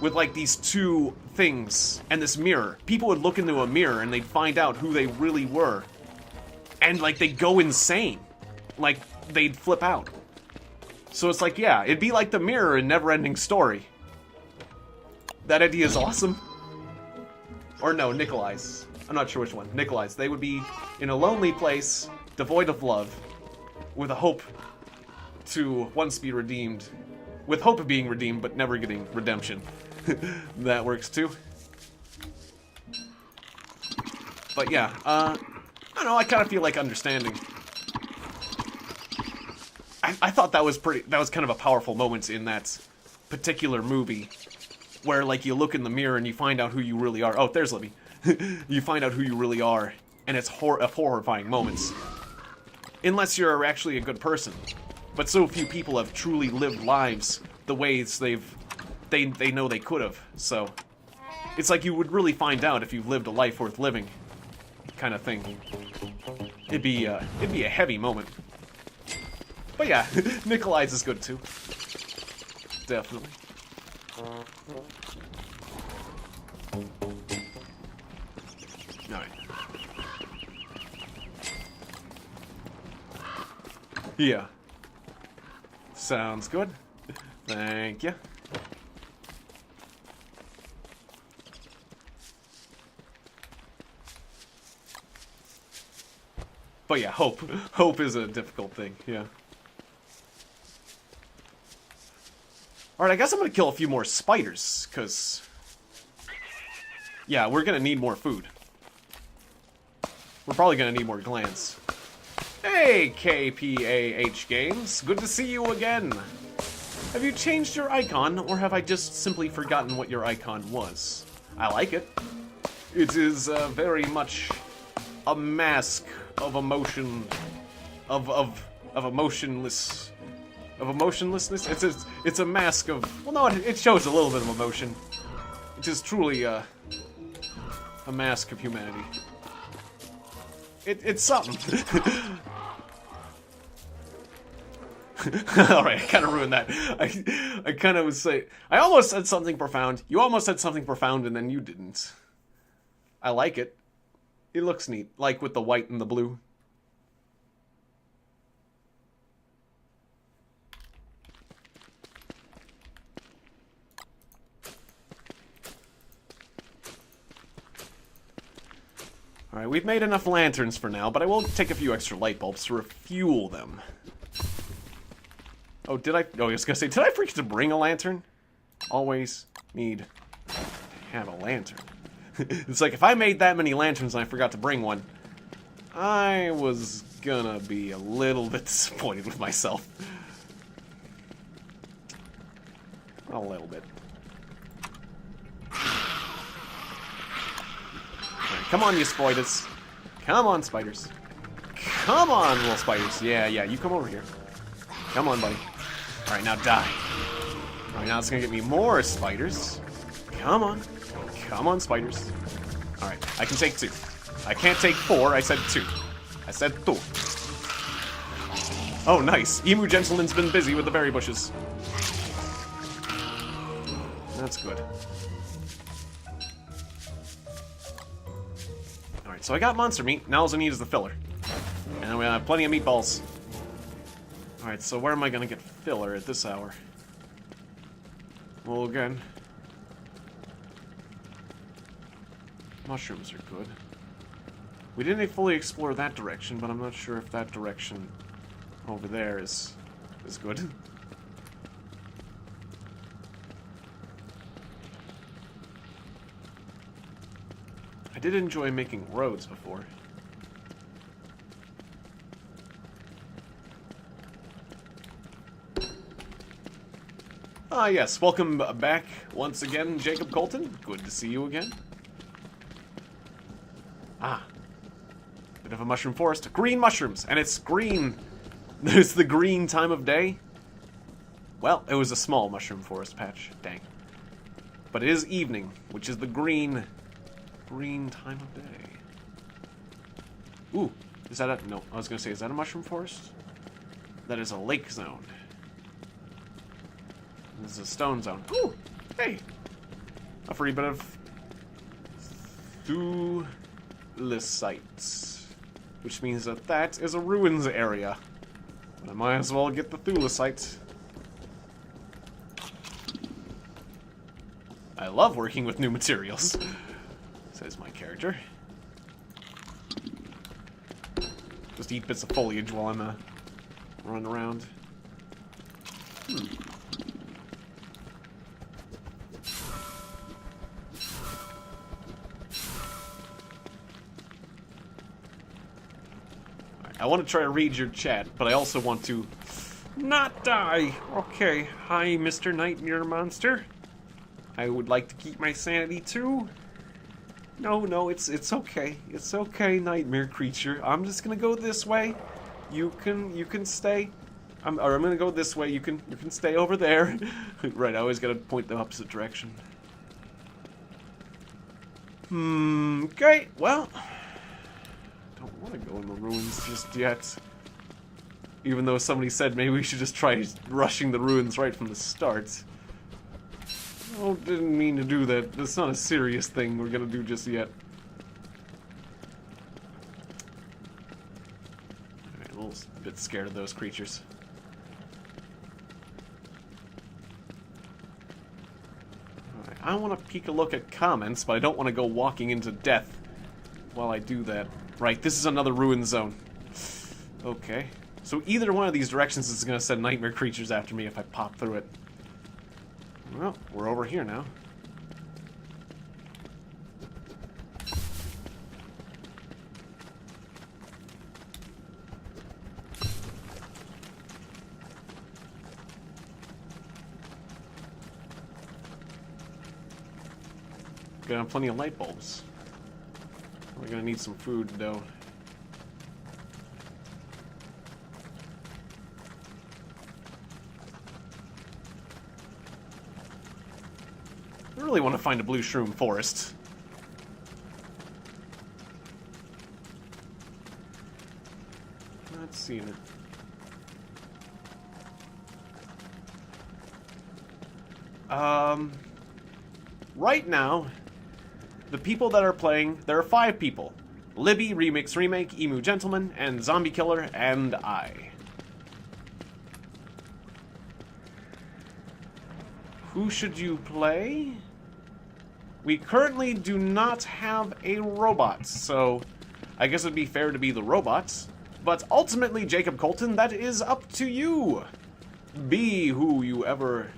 with, like, these two things and this mirror. People would look into a mirror and they'd find out who they really were. And, like, they'd go insane. Like, they'd flip out. So it's like, yeah, it'd be like the mirror in Never-Ending Story. That idea is awesome. Or no, Nikolai's. I'm not sure which one. Nikolai's. They would be in a lonely place, devoid of love, with a hope to once be redeemed. With hope of being redeemed, but never getting redemption. That works too. But yeah, I don't know, I kind of feel like understanding. I thought that was kind of a powerful moment in that particular movie. Where, like, you look in the mirror and you find out who you really are. Oh, there's Libby. You find out who you really are, and it's a horrifying moment. Unless you're actually a good person. But so few people have truly lived lives the ways they know they could have. So it's like you would really find out if you've lived a life worth living, kind of thing. It'd be a heavy moment. But yeah, Nikolai's is good too. Definitely. Alright. Yeah. Sounds good. Thank you. But yeah, hope. Hope is a difficult thing, yeah. Alright, I guess I'm gonna kill a few more spiders, because... Yeah, we're gonna need more food. We're probably gonna need more glands. Hey, KPAH Games! Good to see you again! Have you changed your icon, or have I just simply forgotten what your icon was? I like it. It is very much a mask of emotion... of emotionless... Of emotionlessness? It's a mask of... Well, no, it shows a little bit of emotion. It is truly a mask of humanity. It's something. Alright, I kind of ruined that. I kind of was say... I almost said something profound. You almost said something profound, and then you didn't. I like it. It looks neat. Like with the white and the blue. Alright, we've made enough lanterns for now, but I will take a few extra light bulbs to refuel them. Oh, did I... Oh, I was gonna say, did I forget to bring a lantern? Always need to have a lantern. It's like, if I made that many lanterns and I forgot to bring one, I was gonna be a little bit disappointed with myself. A little bit. Come on, you spiders. Come on, spiders. Come on, little spiders. Yeah, you come over here. Come on, buddy. Alright, now die. Alright, now it's gonna get me more spiders. Come on. Come on, spiders. Alright, I can take 2. I can't take 4, I said 2. I said 2. Oh, nice. Emu Gentleman's been busy with the berry bushes. That's good. Alright, so I got monster meat. Now all I need is the filler. And we have plenty of meatballs. Alright, so where am I gonna get filler at this hour? Well, again... mushrooms are good. We didn't fully explore that direction, but I'm not sure if that direction over there is good. I did enjoy making roads before. Ah, yes, welcome back once again, Jacob Colton. Good to see you again. Ah, bit of a mushroom forest. Green mushrooms, and it's green. It's the green time of day. Well, it was a small mushroom forest patch. Dang. But it is evening, which is the green time of day. Ooh, is that a... No, I was going to say, is that a mushroom forest? That is a lake zone. This is a stone zone. Ooh, hey. A free bit of... Thulecite. Which means that that is a ruins area. But I might as well get the Thulecite. I love working with new materials, says my character. Just eat bits of foliage while I'm running around. Right, I want to try to read your chat, but I also want to not die. Okay, hi, Mr. Nightmare Monster. I would like to keep my sanity too. No, it's okay. It's okay, nightmare creature. I'm just gonna go this way. You can stay. I'm gonna go this way. You can stay over there. Right, I always gotta point the opposite direction. Okay, well, don't want to go in the ruins just yet. Even though somebody said maybe we should just try rushing the ruins right from the start. Oh, didn't mean to do that. That's not a serious thing we're gonna do just yet. Alright, a little bit scared of those creatures. Alright, I want to peek a look at comments, but I don't want to go walking into death while I do that. Right, this is another ruin zone. Okay. So either one of these directions is gonna send nightmare creatures after me if I pop through it. Well, we're over here now. Gonna have plenty of light bulbs. We're gonna need some food, though. I really want to find a blue shroom forest. Let's see it. Right now, the people that are playing, there are 5 people. Libby, Remix Remake, Emu Gentleman, and Zombie Killer, and I. Who should you play? We currently do not have a robot, so I guess it'd be fair to be the robots. But ultimately, Jacob Colton, that is up to you. Be whoever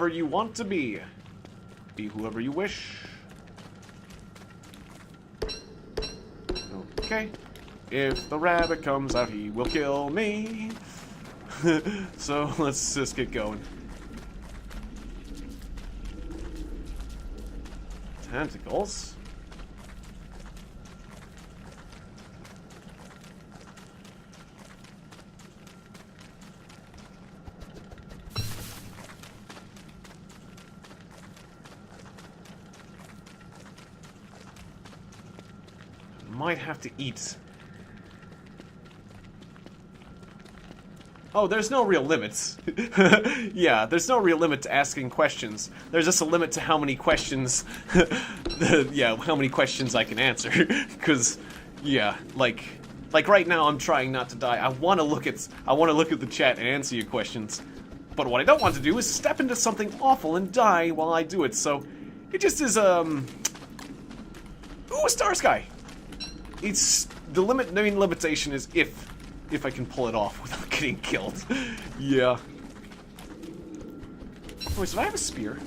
you want to be. Be whoever you wish. Okay. If the rabbit comes out, he will kill me. So let's just get going. Tentacles. Might have to eat. Oh, there's no real limits. Yeah, there's no real limit to asking questions. There's just a limit to how many questions, yeah, how many questions I can answer. Because, yeah, like right now I'm trying not to die. I want to look at the chat and answer your questions. But what I don't want to do is step into something awful and die while I do it. So it just is ooh, a star sky. It's the main limitation is if I can pull it off without getting killed. Yeah. Wait, so I have a spear?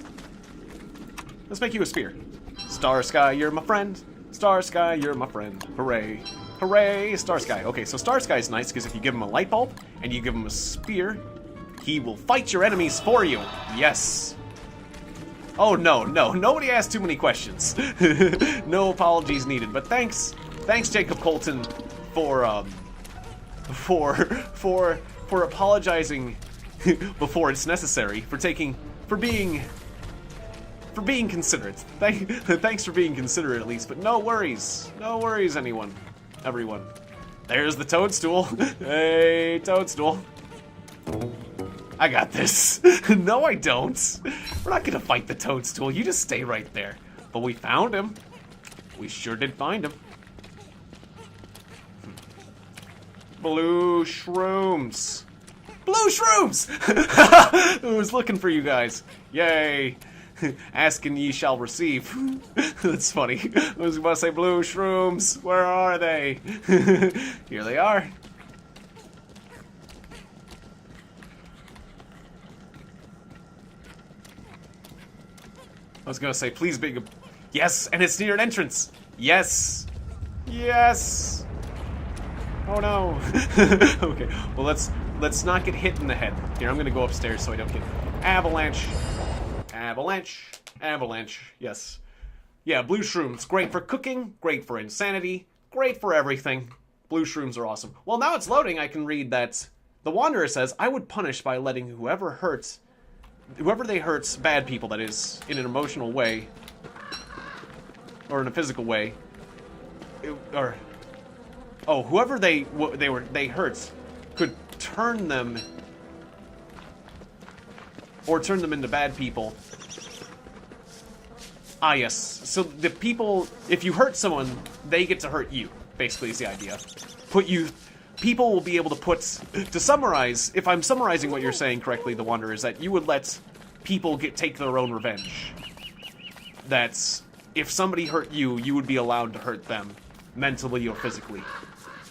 Let's make you a spear. Star Sky, you're my friend. Star Sky, you're my friend. Hooray. Hooray, Star Sky. Okay, so Star Sky is nice because if you give him a light bulb and you give him a spear, He will fight your enemies for you. Yes. Oh, no, nobody asked too many questions. No apologies needed, but thanks, Jacob Colton, for apologizing before it's necessary, for being considerate. Thanks for being considerate at least, but no worries, everyone. There's the toadstool. Hey, toadstool. I got this. No, I don't. We're not gonna fight the toadstool. You just stay right there. But we found him. We sure did find him. Blue shrooms. Blue shrooms! I was looking for you guys. Yay. Ask and ye shall receive. That's funny. I was about to say blue shrooms. Where are they? Here they are. I was gonna say, please be a... Yes, and it's near an entrance. Yes. Yes. Oh no. Okay, well let's not get hit in the head. Here, I'm gonna go upstairs so I don't get avalanche. Avalanche. Avalanche. Yes. Yeah, blue shrooms. Great for cooking, great for insanity, great for everything. Blue shrooms are awesome. Well, now it's loading. I can read that the Wanderer says, I would punish by letting whoever they hurt, bad people, that is, in an emotional way, or in a physical way, whoever they hurt could turn them into bad people. Ah, yes. So the people, if you hurt someone, they get to hurt you, basically is the idea. People will be able to to summarize, if I'm summarizing what you're saying correctly, the Wanderer, is that you would let people take their own revenge. That's, if somebody hurt you, you would be allowed to hurt them, mentally or physically,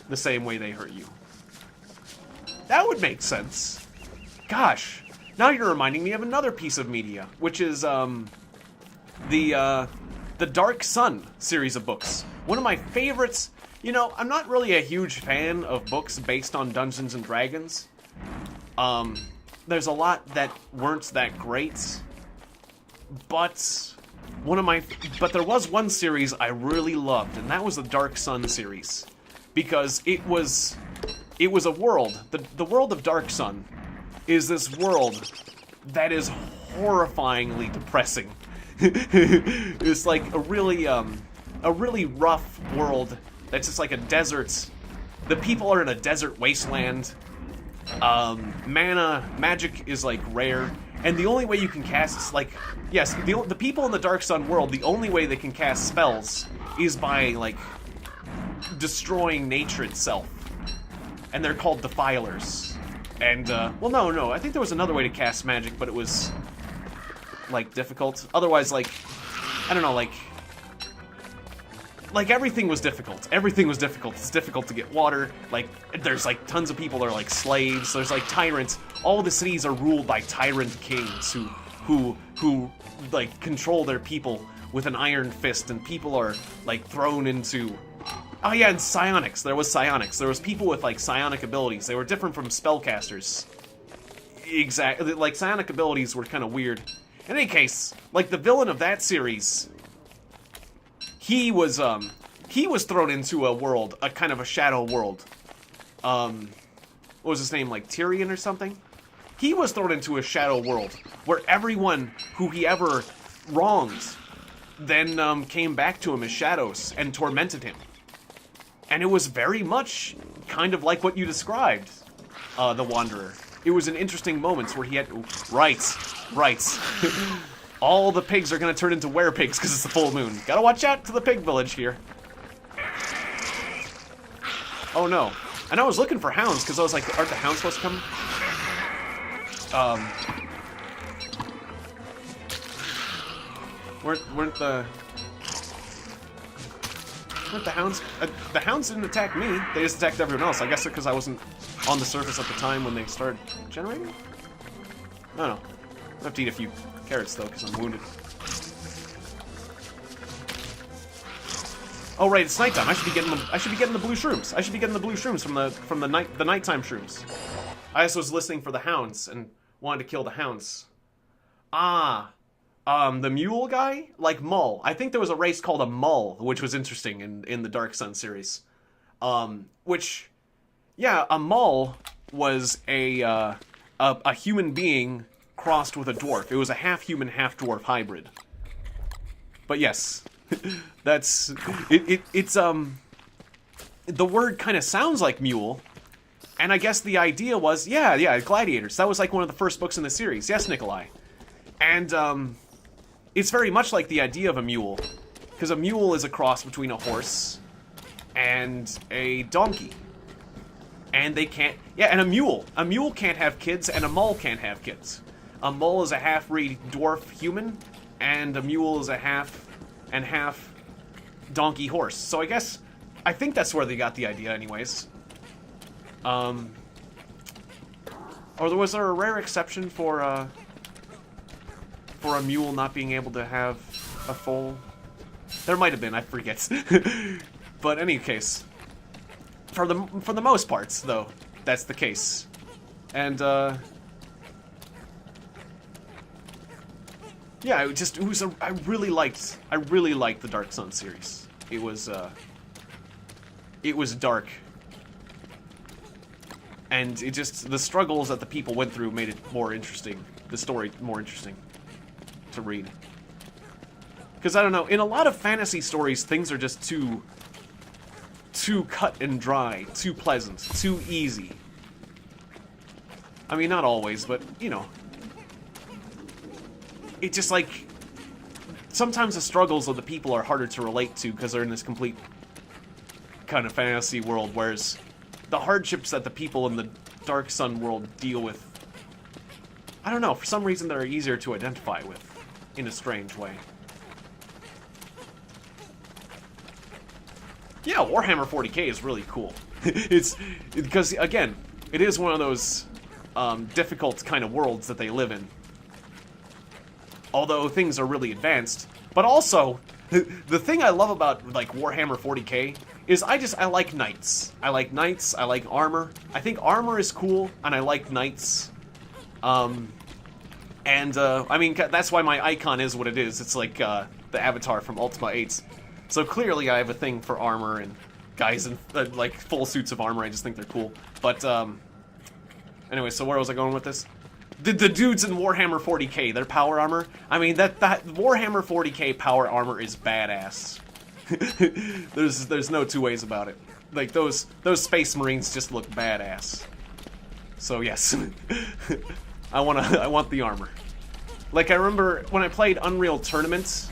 the same way they hurt you. That would make sense. Gosh, now you're reminding me of another piece of media, which is, the Dark Sun series of books. One of my favorites. You know, I'm not really a huge fan of books based on Dungeons and Dragons. There's a lot that weren't that great. But there was one series I really loved, and that was the Dark Sun series. Because it was a world. The world of Dark Sun is this world that is horrifyingly depressing. It's like a really rough world that's just like a desert. The people are in a desert wasteland. Magic is like rare, and the only way you can cast, like, yes, the people in the Dark Sun world, the only way they can cast spells is by, like, destroying nature itself. And they're called Defilers. And, well, no, I think there was another way to cast magic, but it was, like, difficult. Otherwise, like, I don't know, like, everything was difficult. Everything was difficult. It's difficult to get water. Like, there's, like, tons of people that are, like, slaves. There's, like, tyrants. All the cities are ruled by tyrant kings who like, control their people with an iron fist, and people are, like, thrown into... Oh, yeah, and psionics. There was psionics. There was people with, like, psionic abilities. They were different from spellcasters. Exactly. Like, psionic abilities were kind of weird. In any case, like, the villain of that series... He was thrown into a world, a kind of a shadow world. What was his name, like Tyrion or something? He was thrown into a shadow world where everyone who he ever wronged then came back to him as shadows and tormented him. And it was very much kind of like what you described, the Wanderer. It was an interesting moment where he had... Ooh, right. All the pigs are gonna turn into werepigs because it's the full moon. Gotta watch out to the pig village here. Oh no. And I was looking for hounds because I was like, aren't the hounds supposed to come? Weren't the hounds? The hounds didn't attack me. They just attacked everyone else. I guess because I wasn't on the surface at the time when they started generating? No. I have to eat a few carrots though, because I'm wounded. Oh right, it's nighttime. I should be getting the blue shrooms. I should be getting the blue shrooms from the nighttime shrooms. I also was listening for the hounds, and wanted to kill the hounds. Ah, the mule guy? Like Mull. I think there was a race called a Mull, which was interesting in the Dark Sun series. Which, yeah, a Mull was a human being crossed with a dwarf. It was a half-human, half-dwarf hybrid. But yes, that's... It's, the word kind of sounds like mule, and I guess the idea was, yeah, gladiators. That was like one of the first books in the series. Yes, Nikolai. And, it's very much like the idea of a mule, because a mule is a cross between a horse and a donkey. And they can't... Yeah, and a mule can't have kids, and a mull can't have kids. A mull is a half-breed dwarf human, and a mule is a half donkey horse. So I think that's where they got the idea anyways. Or was there a rare exception for a mule not being able to have a foal? There might have been, I forget. But in any case, for the most parts, though, that's the case. And yeah, I really liked the Dark Sun series. It was dark, and the struggles that the people went through made it more interesting. The story more interesting to read. Because I don't know, in a lot of fantasy stories, things are just too cut and dry, too pleasant, too easy. I mean, not always, but you know. It just like, sometimes the struggles of the people are harder to relate to because they're in this complete kind of fantasy world, whereas the hardships that the people in the Dark Sun world deal with, I don't know, for some reason they're easier to identify with, in a strange way. Yeah, Warhammer 40k is really cool. It's because, again, it is one of those difficult kind of worlds that they live in. Although things are really advanced. But also, the thing I love about, like, Warhammer 40k is I like knights. I like knights, I like armor. I think armor is cool, and I like knights. I mean, that's why my icon is what it is. It's like, the avatar from Ultima 8. So clearly I have a thing for armor and guys in, like, full suits of armor. I just think they're cool. But, anyway, so where was I going with this? The dudes in Warhammer 40k, their power armor, I mean, that Warhammer 40k power armor is badass. There's no two ways about it. Like, those Space Marines just look badass. So, yes. I want the armor. Like, I remember when I played Unreal Tournament,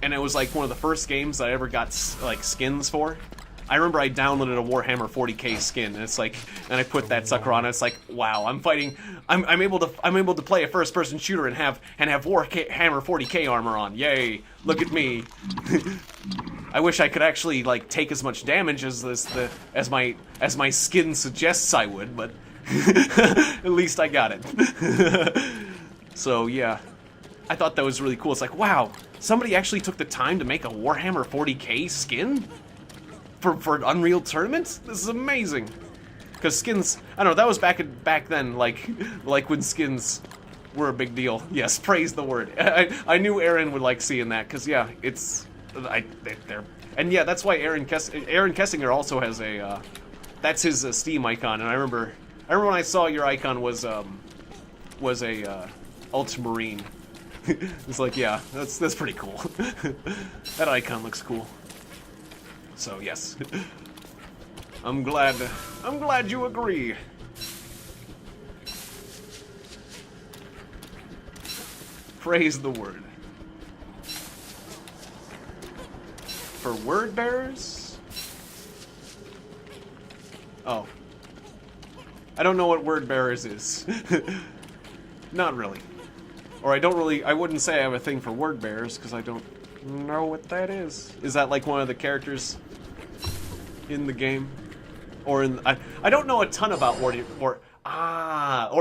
and it was like one of the first games that I ever got, like, skins for. I remember I downloaded a Warhammer 40k skin, and it's like, and I put that sucker on, and it's like, wow, I'm able to play a first-person shooter and have Warhammer 40k armor on. Yay! Look at me. I wish I could actually, like, take as much damage as my skin suggests I would, but at least I got it. So yeah, I thought that was really cool. It's like, wow, somebody actually took the time to make a Warhammer 40k skin for Unreal Tournament? This is amazing. Because skins, I don't know, that was back then, like when skins were a big deal. Yes, praise the word. I knew Aaron would like seeing that, because yeah, they're, and yeah, that's why Aaron Kessinger also has a, that's his Steam icon, and I remember when I saw your icon was a Ultramarine. It's like, yeah, that's pretty cool. That icon looks cool. So yes, I'm glad you agree. Praise the word. For word bearers? Oh. I don't know what word bearers is. Not really. Or I wouldn't say I have a thing for word bearers, because I don't know what that is. Is that like one of the characters in the game? Or I don't know a ton about or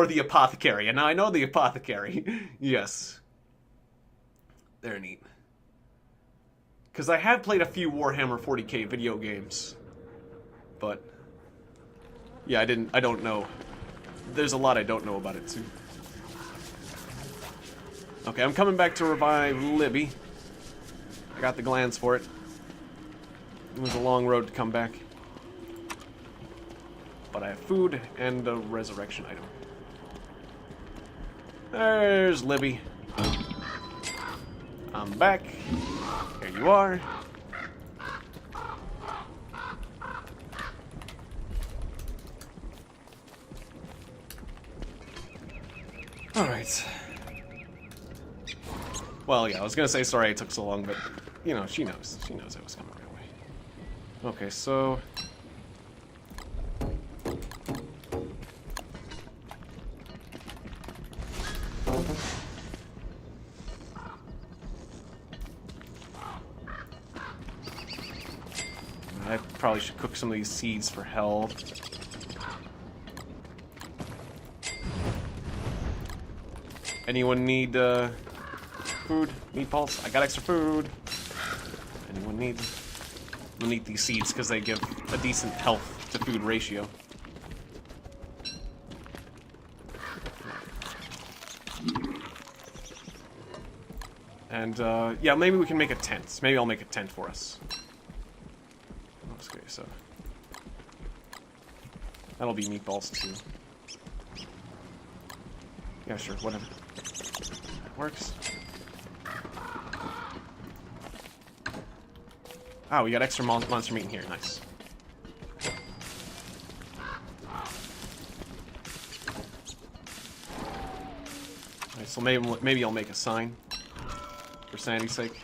the apothecary. And now I know the apothecary. Yes. They're neat. Because I have played a few Warhammer 40k video games. But yeah, I don't know. There's a lot I don't know about it too. Okay, I'm coming back to revive Libby. I got the glands for it. It was a long road to come back. But I have food and a resurrection item. There's Libby. I'm back. Here you are. Alright. Well, yeah, I was gonna say sorry it took so long, but, you know, she knows. She knows I was coming right away. Okay, so... I probably should cook some of these seeds for health. Anyone need food? Meatballs? I got extra food. Anyone need? We'll eat these seeds because they give a decent health to food ratio. And yeah, maybe we can make a tent. Maybe I'll make a tent for us. Okay, so that'll be meatballs too. Yeah, sure, whatever. That works. Ah, we got extra monster meat in here. Nice. Alright, so maybe I'll make a sign for sanity's sake.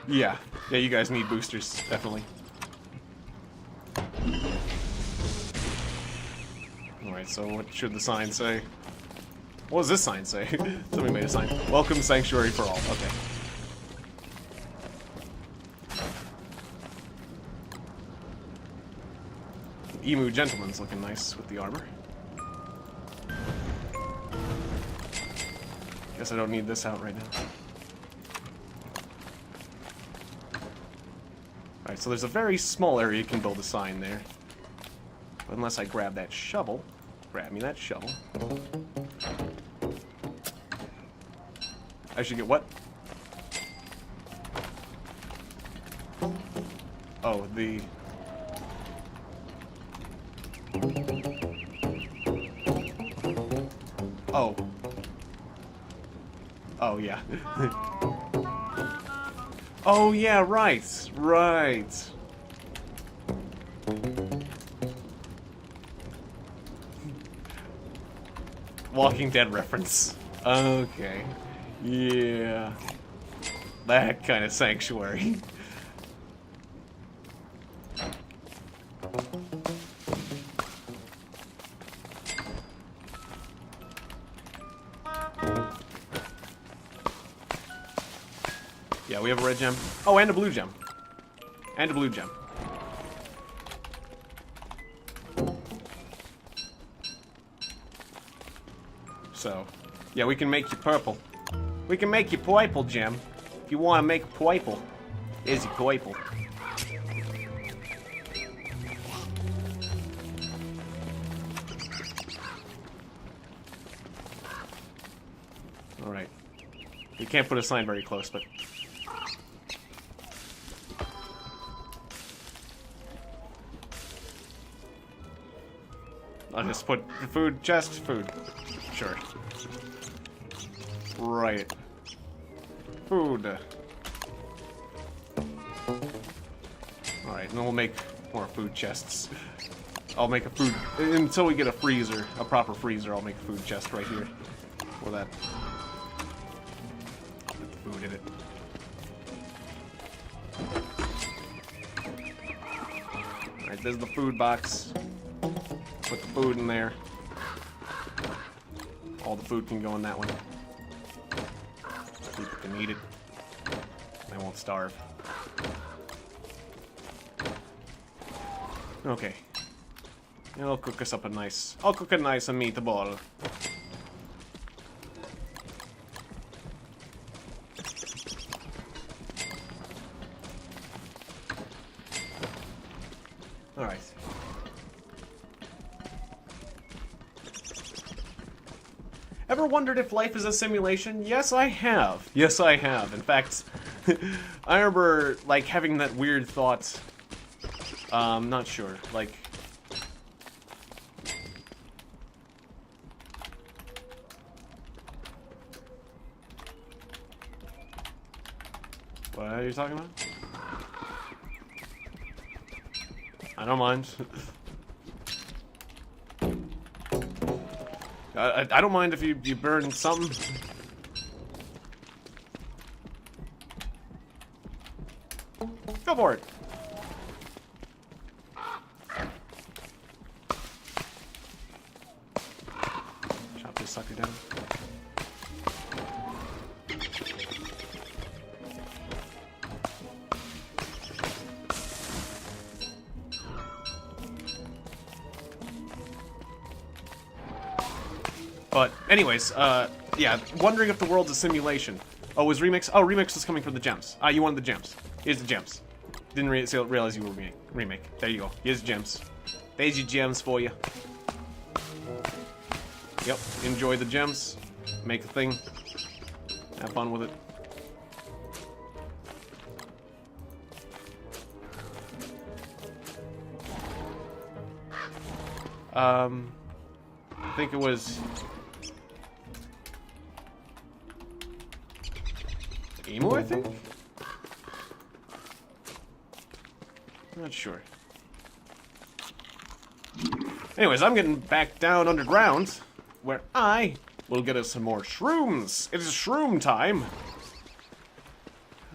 Yeah, you guys need boosters, definitely. Alright, so what should the sign say? What does this sign say? Somebody made a sign. Welcome Sanctuary for all. Okay. Emu Gentleman's looking nice with the armor. Guess I don't need this out right now. Alright, so there's a very small area you can build a sign there. But unless I grab that shovel. Grab me that shovel. I should get what? Oh, the... Oh. Oh, yeah. Oh, yeah, right. Right. Walking Dead reference. Okay. Yeah. That kind of sanctuary. Yeah, we have a red gem. Oh, and a blue gem. And a blue gem. So, yeah, we can make you purple. We can make you purple, gem. If you want to make purple, is your purple. Alright. You can't put a sign very close, but... I'll just put the food chest, food. Sure. Right. Food. Alright, and then we'll make more food chests. I'll make a food... Until we get a freezer, a proper freezer, I'll make a food chest right here. For that. I'll put the food in it. Alright, there's the food box. Put the food in there. All the food can go in that one. People can eat it. They won't starve. Okay. And I'll cook us up a nice... I'll cook a nice meatball. Alright. Ever wondered if life is a simulation? Yes, I have. Yes, I have. In fact, I remember, like, having that weird thought. Not sure. Like... What are you talking about? I don't mind. I don't mind if you burn something. Go for it. Chop this sucker down. But, anyways, yeah, wondering if the world's a simulation. Oh, was Remix? Oh, Remix is coming from the gems. Ah, you wanted the gems. Here's the gems. Didn't realize you were Remake. There you go. Here's the gems. There's your gems for you. Yep, enjoy the gems. Make a thing. Have fun with it. I think it was... Emu, I think? Not sure. Anyways, I'm getting back down underground, where I will get us some more shrooms. It is shroom time.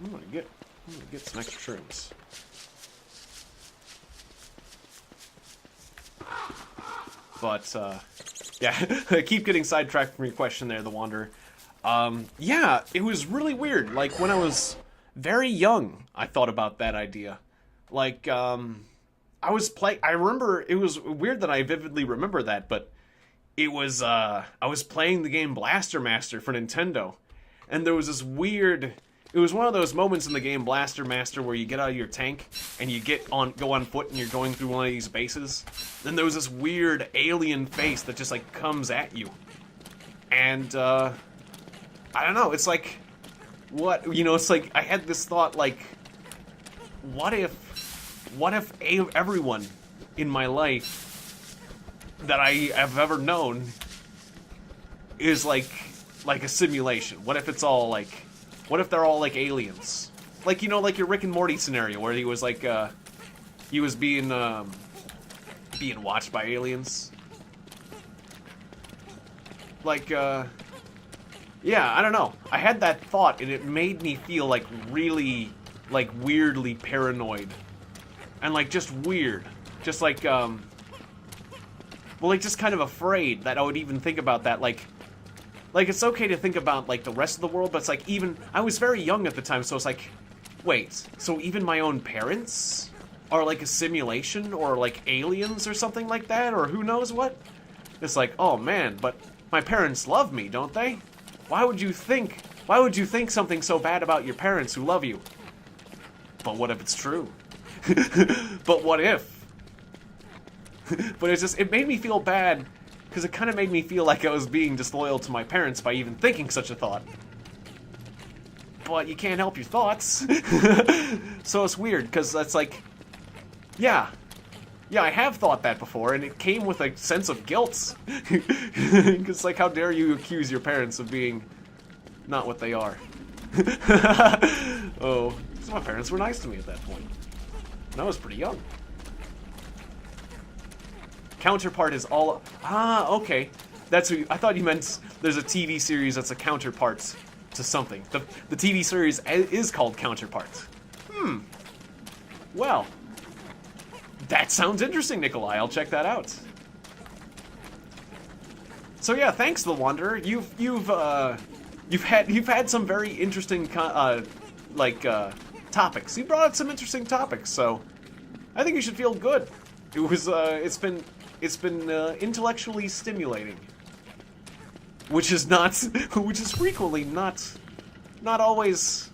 I'm gonna get some extra shrooms. But, yeah, I keep getting sidetracked from your question there, the Wanderer. Yeah, it was really weird. Like, when I was very young, I thought about that idea. Like, I remember, it was weird that I vividly remember that, but it was, I was playing the game Blaster Master for Nintendo, and there was this weird... It was one of those moments in the game Blaster Master where you get out of your tank and you go on foot and you're going through one of these bases. Then there was this weird alien face that just like comes at you. And I don't know, it's like it's like I had this thought like what if everyone in my life that I have ever known is like a simulation? What if it's all like... What if they're all like aliens? Like, you know, like your Rick and Morty scenario where he was like, he was being watched by aliens. Like, yeah, I don't know. I had that thought and it made me feel like really, like weirdly paranoid. And like just weird. Just like, well, like just kind of afraid that I would even think about that, like, it's okay to think about, like, the rest of the world, but it's like, even... I was very young at the time, so it's like... Wait, so even my own parents are, like, a simulation? Or, like, aliens or something like that? Or who knows what? It's like, oh, man, but my parents love me, don't they? Why would you think something so bad about your parents who love you? But what if it's true? But what if? But it's just... It made me feel bad... Because it kind of made me feel like I was being disloyal to my parents by even thinking such a thought. But you can't help your thoughts. So it's weird, because that's like... Yeah. Yeah, I have thought that before, and it came with a sense of guilt. Because, like, how dare you accuse your parents of being not what they are? Oh, because my parents were nice to me at that point. And I was pretty young. Counterpart is all... Ah, okay. That's who... I thought you meant there's a TV series that's a counterpart to something. The TV series is called Counterpart. Well, that sounds interesting, Nikolai. I'll check that out. So yeah, thanks, The Wanderer. You've had some very interesting topics. You brought up some interesting topics, so I think you should feel good. It was it's been intellectually stimulating, which is frequently not always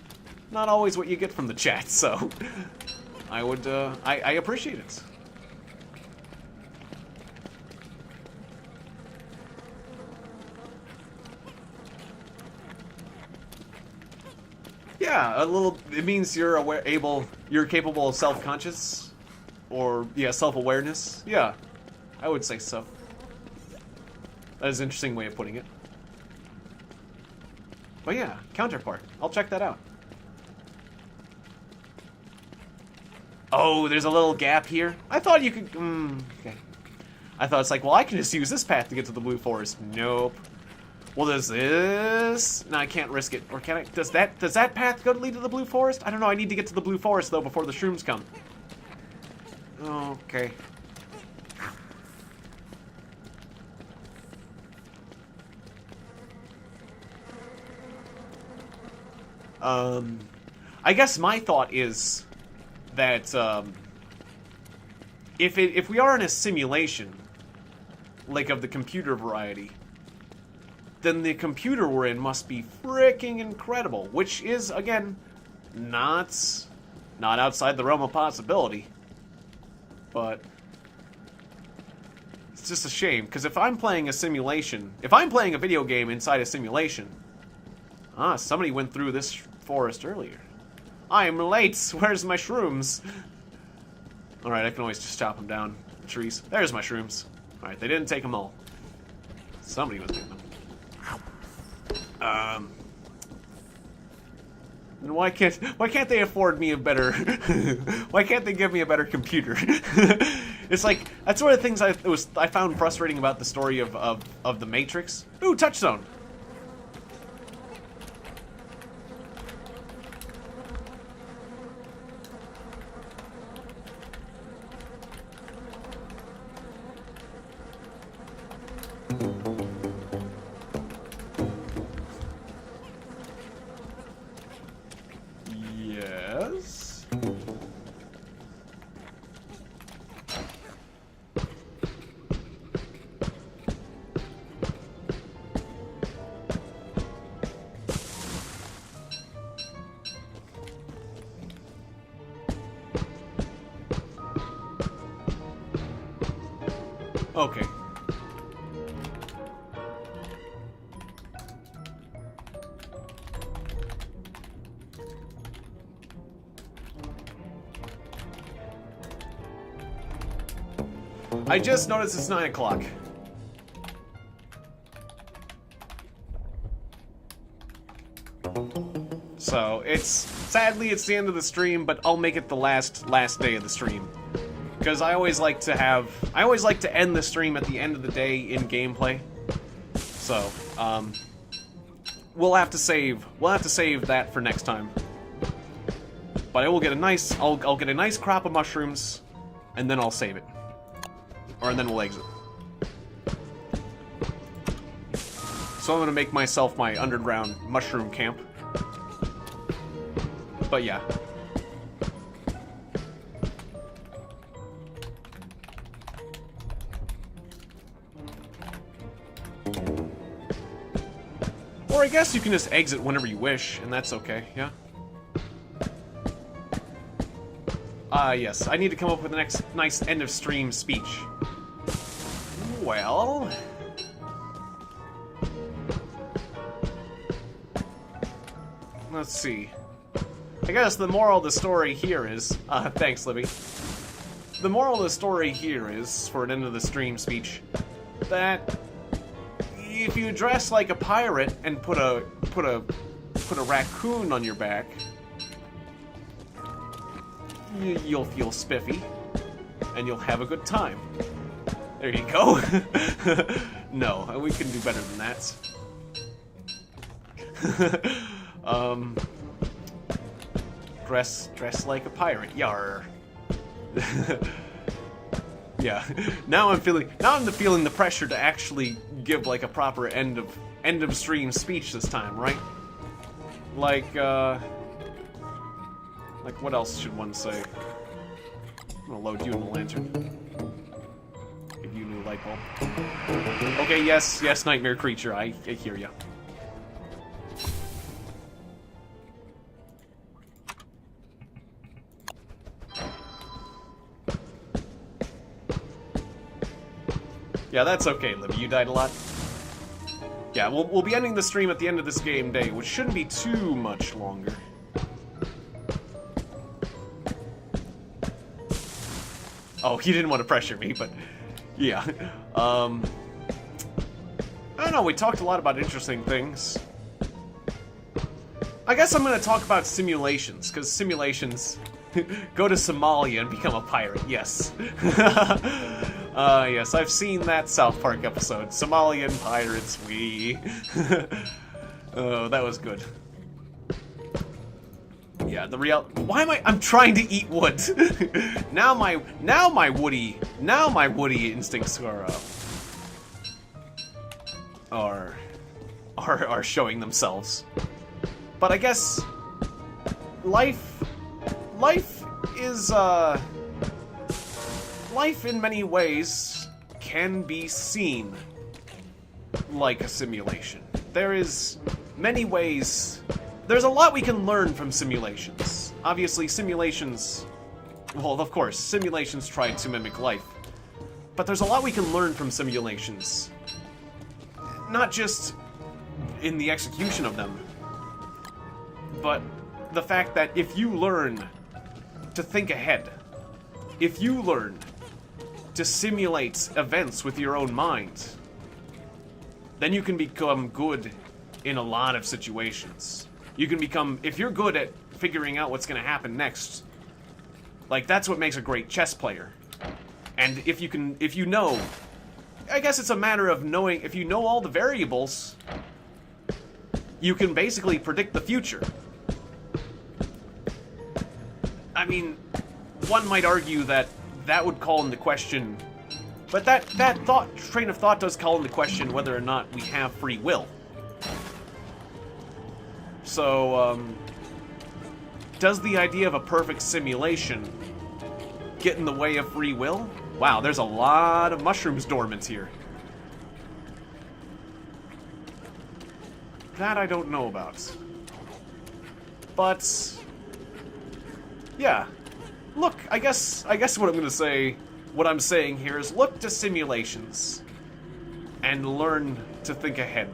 what you get from the chat. So I appreciate it. Yeah, a little. It means you're you're capable of self-conscious, or yeah, self-awareness. Yeah, I would say so. That is an interesting way of putting it. But yeah, counterpart. I'll check that out. Oh, there's a little gap here. I thought you could. Okay. I thought it's like, well, I can just use this path to get to the Blue Forest. Nope. Well, there's this. No, I can't risk it. Or can I? Does that path lead to the Blue Forest? I don't know. I need to get to the Blue Forest though before the shrooms come. Okay. I guess my thought is that if we are in a simulation, like of the computer variety, then the computer we're in must be freaking incredible, which is, again, not outside the realm of possibility. But it's just a shame, because if I'm playing a simulation, if I'm playing a video game inside a simulation, somebody went through this forest earlier. I'm late. Where's my shrooms? Alright, I can always just chop them down. The trees. There's my shrooms. Alright, they didn't take them all. Somebody was getting them. And why can't they afford me a better why can't they give me a better computer? It's like, that's one of the things I found frustrating about the story of the Matrix. Ooh, touchstone. Yes. Okay. I just noticed it's 9 o'clock. So sadly it's the end of the stream, but I'll make it the last day of the stream. Because I always like to end the stream at the end of the day in gameplay. So, we'll have to save that for next time. But I will get I'll get a nice crop of mushrooms, and then I'll save it. And then we'll exit. So I'm gonna make myself my underground mushroom camp. But yeah. Or I guess you can just exit whenever you wish, and that's okay, yeah? Yes, I need to come up with the next nice end of stream speech. Well... let's see. I guess the moral of the story here is... thanks, Libby. The moral of the story here is, for an end of the stream speech, that if you dress like a pirate and put a raccoon on your back, you'll feel spiffy, and you'll have a good time. There you go. No, we can do better than that. Dress like a pirate, yar. Yeah. Now I'm feeling the pressure to actually give like a proper end of stream speech this time, right? Like what else should one say? I'm gonna load you in the lantern. Give you a new light bulb. Okay, yes, nightmare creature, I hear ya. Yeah, that's okay, Libby. You died a lot. Yeah, we'll be ending the stream at the end of this game day, which shouldn't be too much longer. Oh, he didn't want to pressure me, but yeah. I don't know, we talked a lot about interesting things. I guess I'm going to talk about simulations, because simulations... Go to Somalia and become a pirate, yes. Yes, I've seen that South Park episode. Somalian pirates, we. Oh, that was good. Yeah, the real... Why am I'm trying to eat wood. now my woody instincts are showing themselves. But I guess life is, life in many ways can be seen like a simulation. There is many ways... There's a lot we can learn from simulations. Obviously, simulations... Well, of course, simulations try to mimic life. But there's a lot we can learn from simulations. Not just in the execution of them, but the fact that if you learn to think ahead, if you learn to simulate events with your own mind, then you can become good in a lot of situations. You can become, if you're good at figuring out what's going to happen next, like, that's what makes a great chess player. And if you know, I guess it's a matter of knowing, if you know all the variables, you can basically predict the future. I mean, one might argue that that would call into question, but that train of thought does call into question whether or not we have free will. So, does the idea of a perfect simulation get in the way of free will? Wow, there's a lot of mushrooms dormant here. That I don't know about. But yeah. Look, I guess what I'm gonna say, what I'm saying here is look to simulations and learn to think ahead.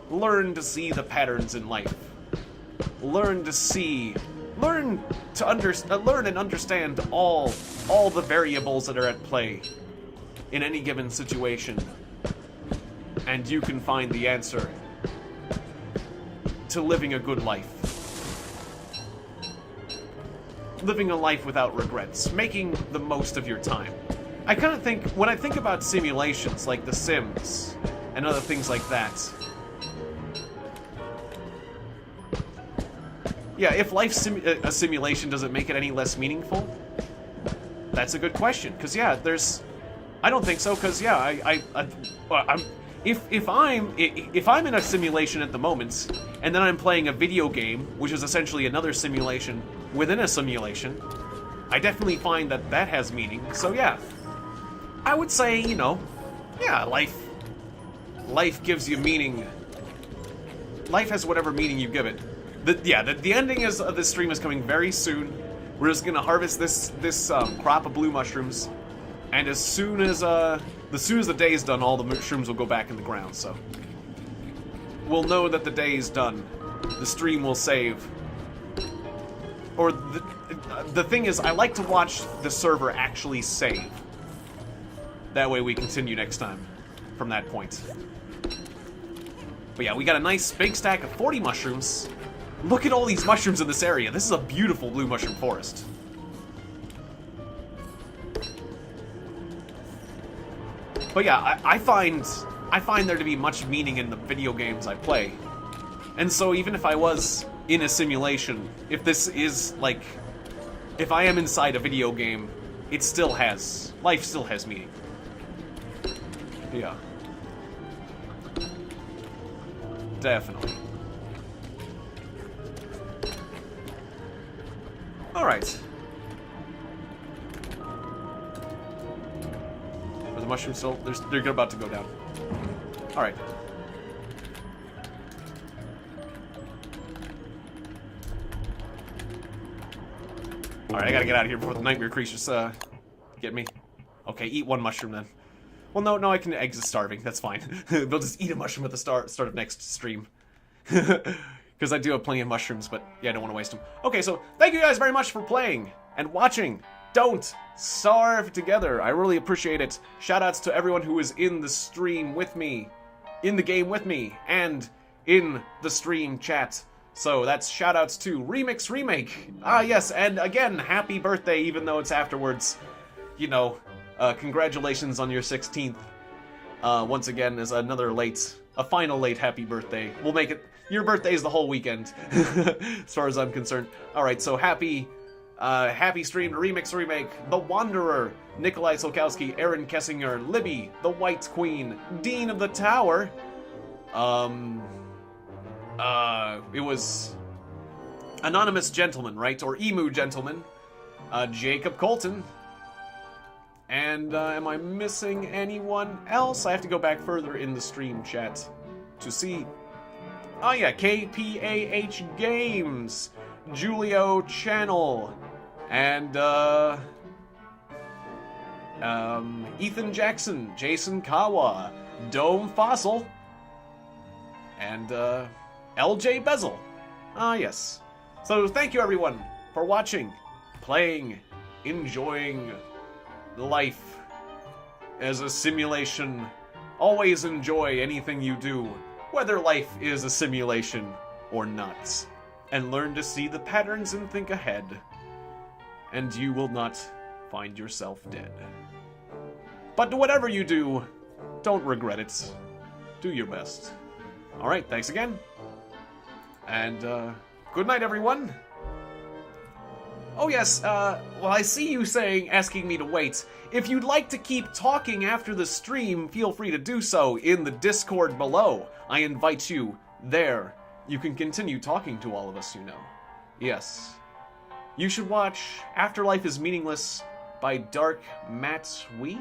Learn to see the patterns in life. Learn and understand all the variables that are at play in any given situation. And you can find the answer to living a good life. Living a life without regrets. Making the most of your time. I kind of think, when I think about simulations like The Sims and other things like that, yeah, if life's a simulation, does it make it any less meaningful? That's a good question, because yeah, I don't think so, because yeah, if I'm in a simulation at the moment, and then I'm playing a video game, which is essentially another simulation within a simulation, I definitely find that that has meaning. So yeah, I would say, you know, yeah, life gives you meaning. Life has whatever meaning you give it. The ending of this stream is coming very soon. We're just gonna harvest this crop of blue mushrooms, and as soon as the day is done, all the mushrooms will go back in the ground. So we'll know that the day is done. The stream will save. Or the thing is, I like to watch the server actually save. That way we continue next time from that point. But yeah, we got a nice big stack of 40 mushrooms. Look at all these mushrooms in this area. This is a beautiful blue mushroom forest. But yeah, I find there to be much meaning in the video games I play. And so even if I was in a simulation, if this is like, if I am inside a video game, life still has meaning. Yeah. Definitely. Alright. Are the mushrooms still? They're about to go down. Alright. Alright, I gotta get out of here before the nightmare creatures get me. Okay, eat one mushroom then. Well, no, I can exit starving. That's fine. They'll just eat a mushroom at the start of next stream. Because I do have plenty of mushrooms, but yeah, I don't want to waste them. Okay, so thank you guys very much for playing and watching. Don't starve together. I really appreciate it. Shoutouts to everyone who is in the stream with me, in the game with me, and in the stream chat. So that's shoutouts to Remix Remake. Ah, yes, and again, happy birthday, even though it's afterwards. You know, congratulations on your 16th. Once again, is a final late happy birthday. We'll make it, your birthday is the whole weekend, as far as I'm concerned. Alright, so happy stream to Remix Remake, The Wanderer, Nikolai Solkowski, Aaron Kessinger, Libby, The White Queen, Dean of the Tower, it was Anonymous Gentleman, right? Or Emu Gentleman, Jacob Colton, and am I missing anyone else? I have to go back further in the stream chat to see. Oh yeah, KPAH Games, Julio Channel, and Ethan Jackson, Jason Kawa, Dome Fossil, and LJ Bezel. Ah yes. So thank you everyone for watching, playing, enjoying life as a simulation. Always enjoy anything you do, whether life is a simulation or not. And learn to see the patterns and think ahead. And you will not find yourself dead. But whatever you do, don't regret it. Do your best. Alright, thanks again. And, good night, everyone. Oh yes, well, I see you asking me to wait. If you'd like to keep talking after the stream, feel free to do so in the Discord below. I invite you there. You can continue talking to all of us, you know. Yes. You should watch Afterlife is Meaningless by Dark Matt Wee?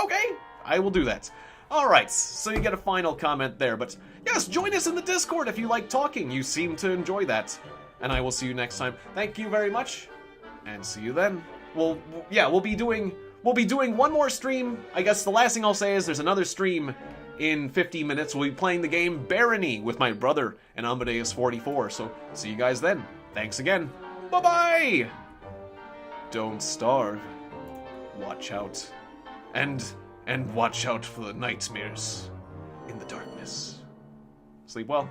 Okay, I will do that. Alright, so you get a final comment there, but yes, join us in the Discord if you like talking. You seem to enjoy that. And I will see you next time. Thank you very much, and see you then. We'll be doing one more stream. I guess the last thing I'll say is there's another stream in 50 minutes. We'll be playing the game Barony with my brother and Amadeus 44. So see you guys then. Thanks again. Bye-bye! Don't starve. Watch out. And watch out for the nightmares in the darkness. Sleep well.